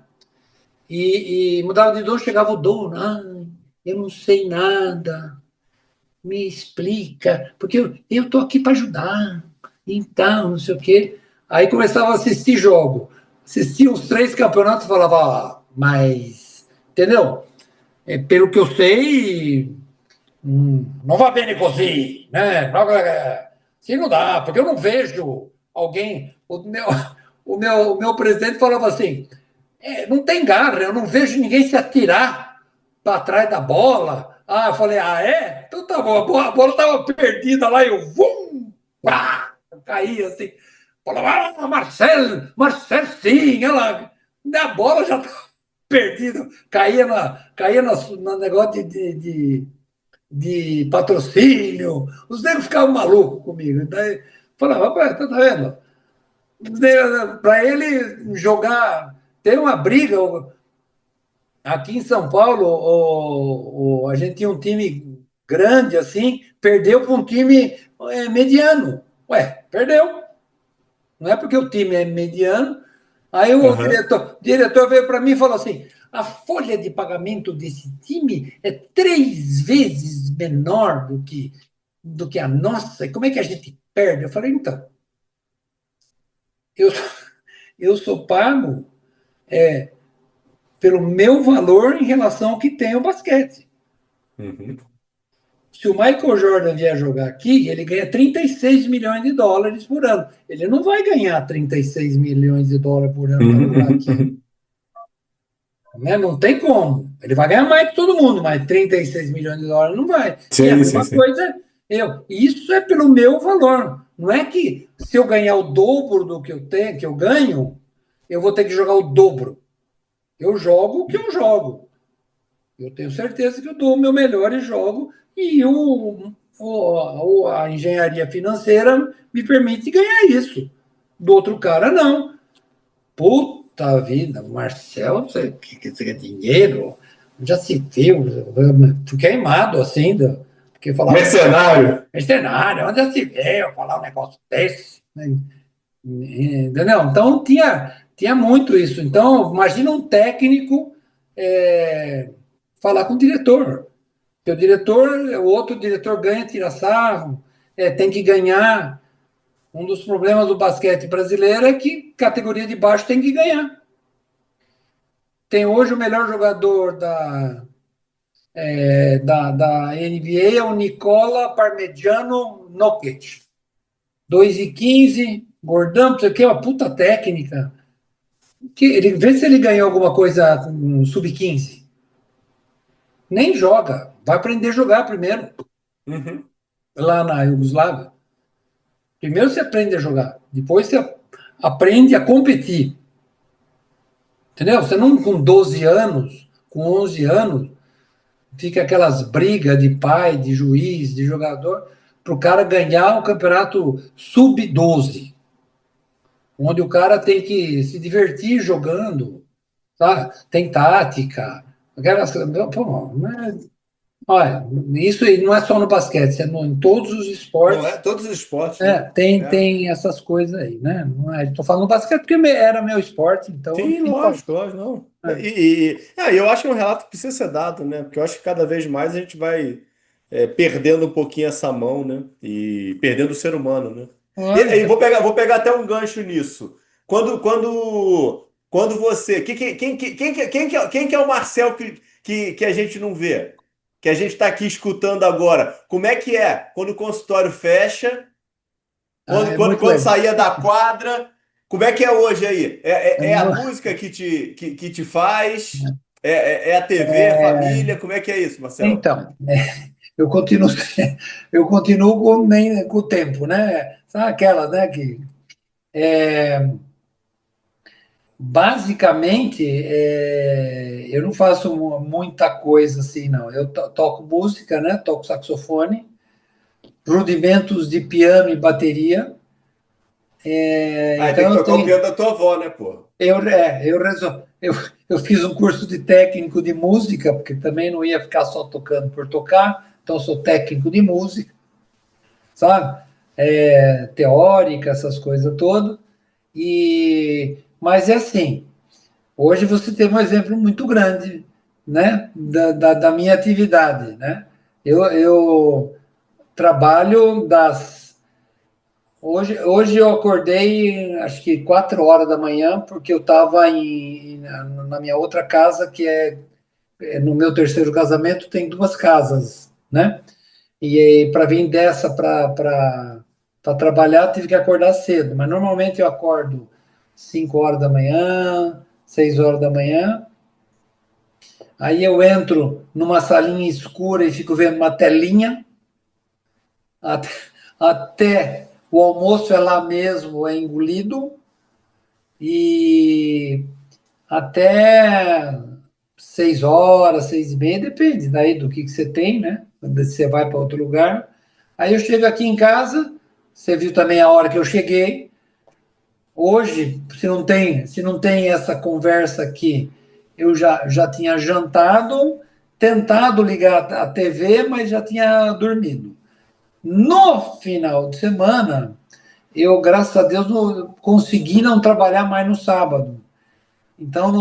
E mudava de dono, chegava o dono, eu não sei nada, me explica, porque eu tô aqui para ajudar, então, não sei o quê. Aí começava a assistir jogo. Assistia os 3 campeonatos e falava, mas, entendeu? Pelo que eu sei, não va bene così, né? Assim não dá, porque eu não vejo alguém. O meu presidente falava assim: não tem garra, eu não vejo ninguém se atirar para trás da bola. Eu falei: é? Então tá bom, a bola estava perdida lá e eu vum, pá, caí assim. Falava: Marcel, sim, ela, a bola já estava perdida, caía no negócio de patrocínio. Os negros ficavam malucos comigo. Daí falava, rapaz, tá vendo? Para ele jogar, tem uma briga. Aqui em São Paulo, a gente tinha um time grande assim, perdeu para um time mediano. Ué, perdeu. Não é porque o time é mediano. Aí o Aham. diretor veio para mim e falou assim: a folha de pagamento desse time é 3 vezes menor do que a nossa. E como é que a gente perde? Eu falei: então, eu, eu sou pago pelo meu valor em relação ao que tem o basquete. Uhum. Se o Michael Jordan vier jogar aqui, ele ganha 36 milhões de dólares por ano. Ele não vai ganhar 36 milhões de dólares por ano para jogar aqui. Né? Não tem como. Ele vai ganhar mais que todo mundo, mas 36 milhões de dólares não vai. E a Sim, sim, mesma sim. coisa eu. Isso é pelo meu valor. Não é que se eu ganhar o dobro do que eu tenho, que eu ganho, eu vou ter que jogar o dobro. Eu jogo o que eu jogo. Eu tenho certeza que eu dou o meu melhor e jogo, e a engenharia financeira me permite ganhar isso. Do outro cara, não. Puta vida, Marcel, que dinheiro, já se viu, fiquei queimado assim, porque falava, Mercenário. mercenário, onde já se viu falar um negócio desse? Né? Entendeu? Então tinha muito isso. Então, imagina um técnico falar com o diretor. Porque o outro diretor ganha, tira sarro, tem que ganhar. Um dos problemas do basquete brasileiro é que categoria de baixo tem que ganhar. Tem hoje o melhor jogador da NBA é o Nicola Parmegiano Nokic. 2,15, gordão, não sei o que, uma puta técnica. Vê se ele ganhou alguma coisa no sub-15. Nem joga. Vai aprender a jogar primeiro, Uhum. lá na Iugoslávia. Primeiro você aprende a jogar, depois você aprende a competir. Entendeu? Você não com 12 anos, com 11 anos, fica aquelas brigas de pai, de juiz, de jogador, para o cara ganhar o campeonato sub-12, onde o cara tem que se divertir jogando, tá? Tem tática, aquelas, pô, olha, isso aí não é só no basquete, em todos os Não é? esportes. Todos os esportes, né? Tem, É. tem essas coisas aí, né? Não é, estou falando basquete porque era meu esporte, então eu Sim, tenho que falar. lógico, lógico, não. É. Eu acho que é um relato que precisa ser dado, né? Porque eu acho que cada vez mais a gente vai perdendo um pouquinho essa mão, né? E perdendo o ser humano, né? E Olha, vou pegar até um gancho nisso. Quando você. Quem que é o Marcel que a gente não vê? Que a gente está aqui escutando agora. Como é que é? Quando o consultório fecha. Quando, é quando, muito quando legal. saía da quadra, como é que é hoje aí? É É a mu- música que te faz? É a TV, é a família? Como é que é isso, Marcelo? Então, eu continuo, eu continuo com o tempo, né? São aquelas, né, que basicamente eu não faço muita coisa assim, não. Eu toco música, né? Toco saxofone, rudimentos de piano e bateria. Tem Então que eu tocar o tenho, piano da tua avó, né, pô? eu fiz um curso de técnico de música, porque também não ia ficar só tocando por tocar, então eu sou técnico de música, sabe? Teórica, essas coisas todas. Mas é assim, hoje você teve um exemplo muito grande, né, da minha atividade, né? Eu trabalho das Hoje eu acordei, acho que 4 horas da manhã, porque eu estava na minha outra casa, que no meu terceiro casamento, tem duas casas, né? E para vir dessa para trabalhar, tive que acordar cedo. Mas normalmente eu acordo 5 horas da manhã, 6 horas da manhã. Aí eu entro numa salinha escura e fico vendo uma telinha até, até o almoço é lá mesmo, é engolido, e até 6 horas, 6:30, depende daí do que você tem, né? Quando você vai para outro lugar. Aí eu chego aqui em casa, você viu também a hora que eu cheguei. Hoje, se não tem essa conversa aqui, eu já tinha jantado, tentado ligar a TV, mas já tinha dormido. No final de semana, eu, graças a Deus, consegui não trabalhar mais no sábado. Então,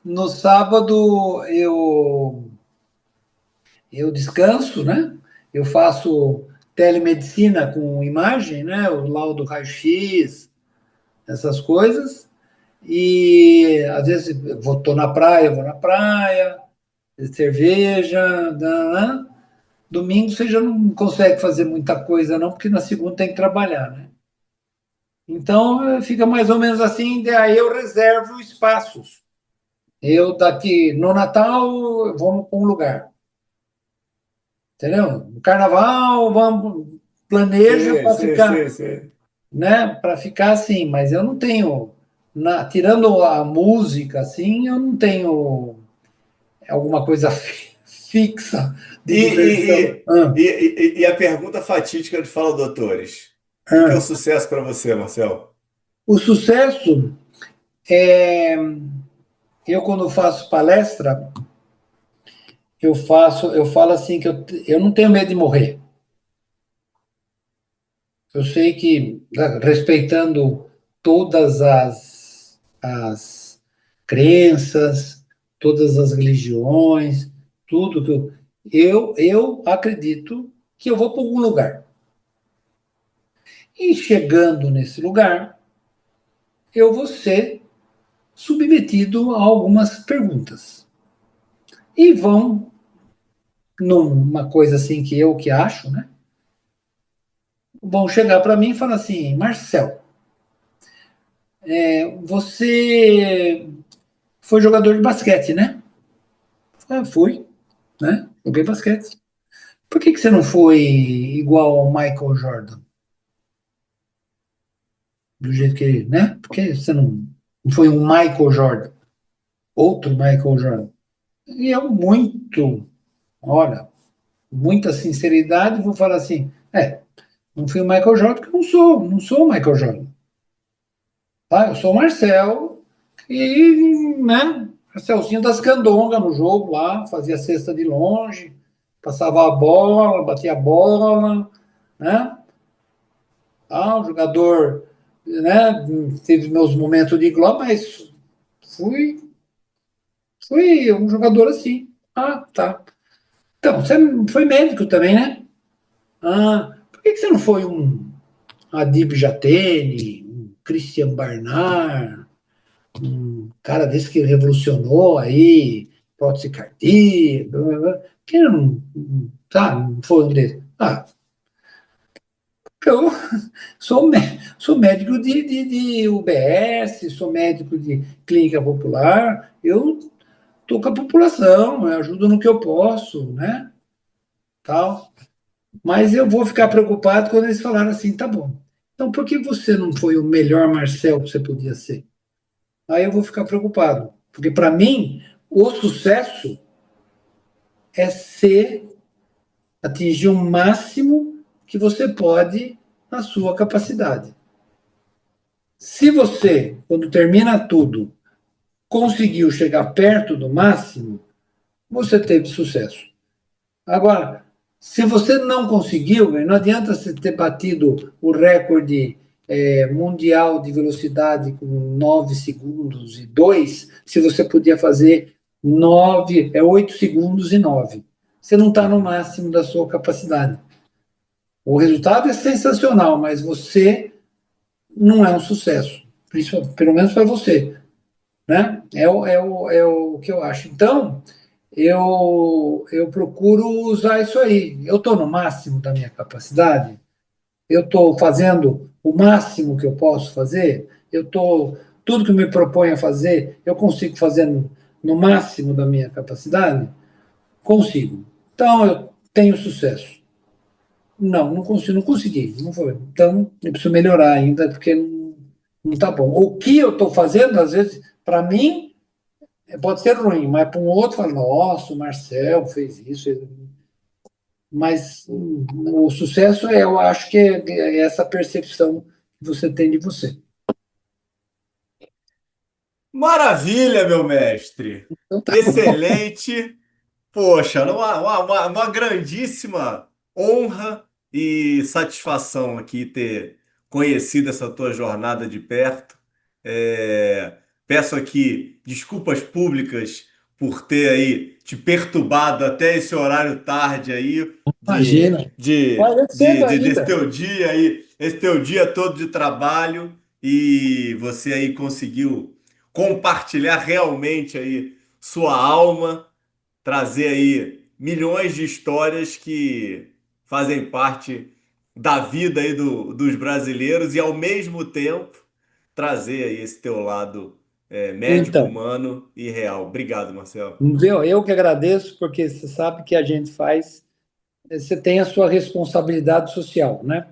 no sábado, eu descanso, né? Eu faço telemedicina com imagem, né? O laudo raio-x, essas coisas. E às vezes tô na praia, vou na praia, cerveja, né? Domingo você já não consegue fazer muita coisa, não, porque na segunda tem que trabalhar, né? Então fica mais ou menos assim, daí eu reservo espaços. Eu daqui no Natal vamos para um lugar, entendeu? No Carnaval vamos planejo Sim, para sim, sim, ficar, sim. né? Para ficar assim, mas eu não tenho tirando a música assim, eu não tenho alguma coisa fixa de E, diversão. e, e a pergunta fatídica de Fala Doutores. O que que é o Ah. sucesso para você, Marcel? O sucesso é eu quando faço palestra, eu falo assim que eu não tenho medo de morrer. Eu sei que respeitando todas as crenças, todas as religiões, tudo que eu acredito que eu vou para algum lugar. E chegando nesse lugar, eu vou ser submetido a algumas perguntas. E vão, numa coisa assim que acho, né? Vão chegar para mim e falar assim: Marcel, você foi jogador de basquete, né? Fui, né? Joguei basquete. Por que você não foi igual ao Michael Jordan? Do jeito que, né? Por que você não foi um Michael Jordan? Outro Michael Jordan? E eu olha, muita sinceridade, vou falar assim: não fui o Michael Jordan porque eu não sou o Michael Jordan. Tá? Eu sou o Marcel e, né, Marcelzinho das Candongas no jogo lá, fazia cesta de longe, passava a bola, batia a bola, né? O jogador, né, teve meus momentos de glória, mas fui, fui um jogador assim. Ah, tá. Então, você foi médico também, né? Por que você não foi um Adib Jatene, um Christian Barnard, um cara desse que revolucionou aí, prótese cardíaca, blá, blá, blá. Que não, não foi um desses? Eu sou médico de UBS, sou médico de clínica popular, eu estou com a população, eu ajudo no que eu posso, né? Tal. Mas eu vou ficar preocupado quando eles falaram assim, tá bom. Então, por que você não foi o melhor Marcel que você podia ser? Aí eu vou ficar preocupado, porque para mim o sucesso é atingir o máximo que você pode na sua capacidade. Se você, quando termina tudo, conseguiu chegar perto do máximo, você teve sucesso. Agora, se você não conseguiu, não adianta você ter batido o recorde mundial de velocidade com 9 segundos e 2, se você podia fazer 8 segundos e 9. Você não está no máximo da sua capacidade. O resultado é sensacional, mas você não é um sucesso. Pelo menos para você, né? É o que eu acho. Então, eu procuro usar isso aí. Eu estou no máximo da minha capacidade, eu estou fazendo o máximo que eu posso fazer, tudo que me proponho a fazer, eu consigo fazer no máximo da minha capacidade? Consigo. Então, eu tenho sucesso. Não, não consigo, não consegui, não foi. Então, eu preciso melhorar ainda, porque não está bom. O que eu estou fazendo, às vezes, para mim, pode ser ruim, mas para um outro, fala, nossa, o Marcel fez isso. Mas o sucesso, eu acho que é essa percepção que você tem de você. Maravilha, meu mestre. Então, tá bom. Excelente. Poxa, uma grandíssima honra e satisfação aqui ter conhecido essa tua jornada de perto. Peço aqui desculpas públicas por ter aí te perturbado até esse horário tarde aí Imagina. Vai cedo desse ainda. teu dia aí, esse teu dia todo de trabalho e você aí conseguiu compartilhar realmente aí sua alma, trazer aí milhões de histórias que fazem parte da vida aí dos brasileiros e ao mesmo tempo trazer aí esse teu lado médico, Então, humano e real. Obrigado, Marcelo. viu? Eu que agradeço, porque você sabe que a gente faz, você tem a sua responsabilidade social, né?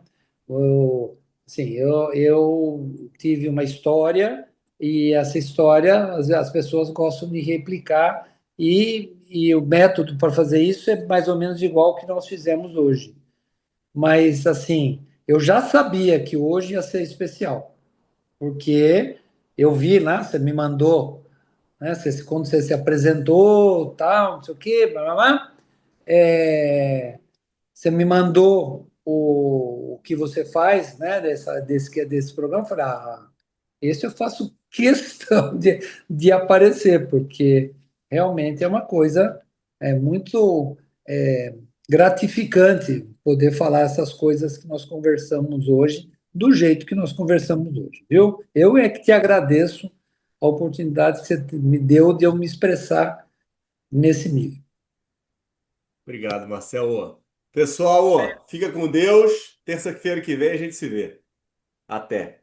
Eu, assim, eu tive uma história e essa história as pessoas gostam de replicar e o método para fazer isso é mais ou menos igual ao que nós fizemos hoje. Mas, assim, eu já sabia que hoje ia ser especial, porque eu vi lá, você me mandou, né? Quando você se apresentou, tal, não sei o quê, blá, blá, blá, você me mandou o que você faz, né, desse programa. Eu falei, esse eu faço questão de aparecer, porque realmente é uma coisa muito é, gratificante poder falar essas coisas que nós conversamos hoje, do jeito que nós conversamos hoje, viu? Eu é que te agradeço a oportunidade que você me deu de eu me expressar nesse nível. Obrigado, Marcelo. Pessoal, fica com Deus. Terça-feira que vem a gente se vê. Até.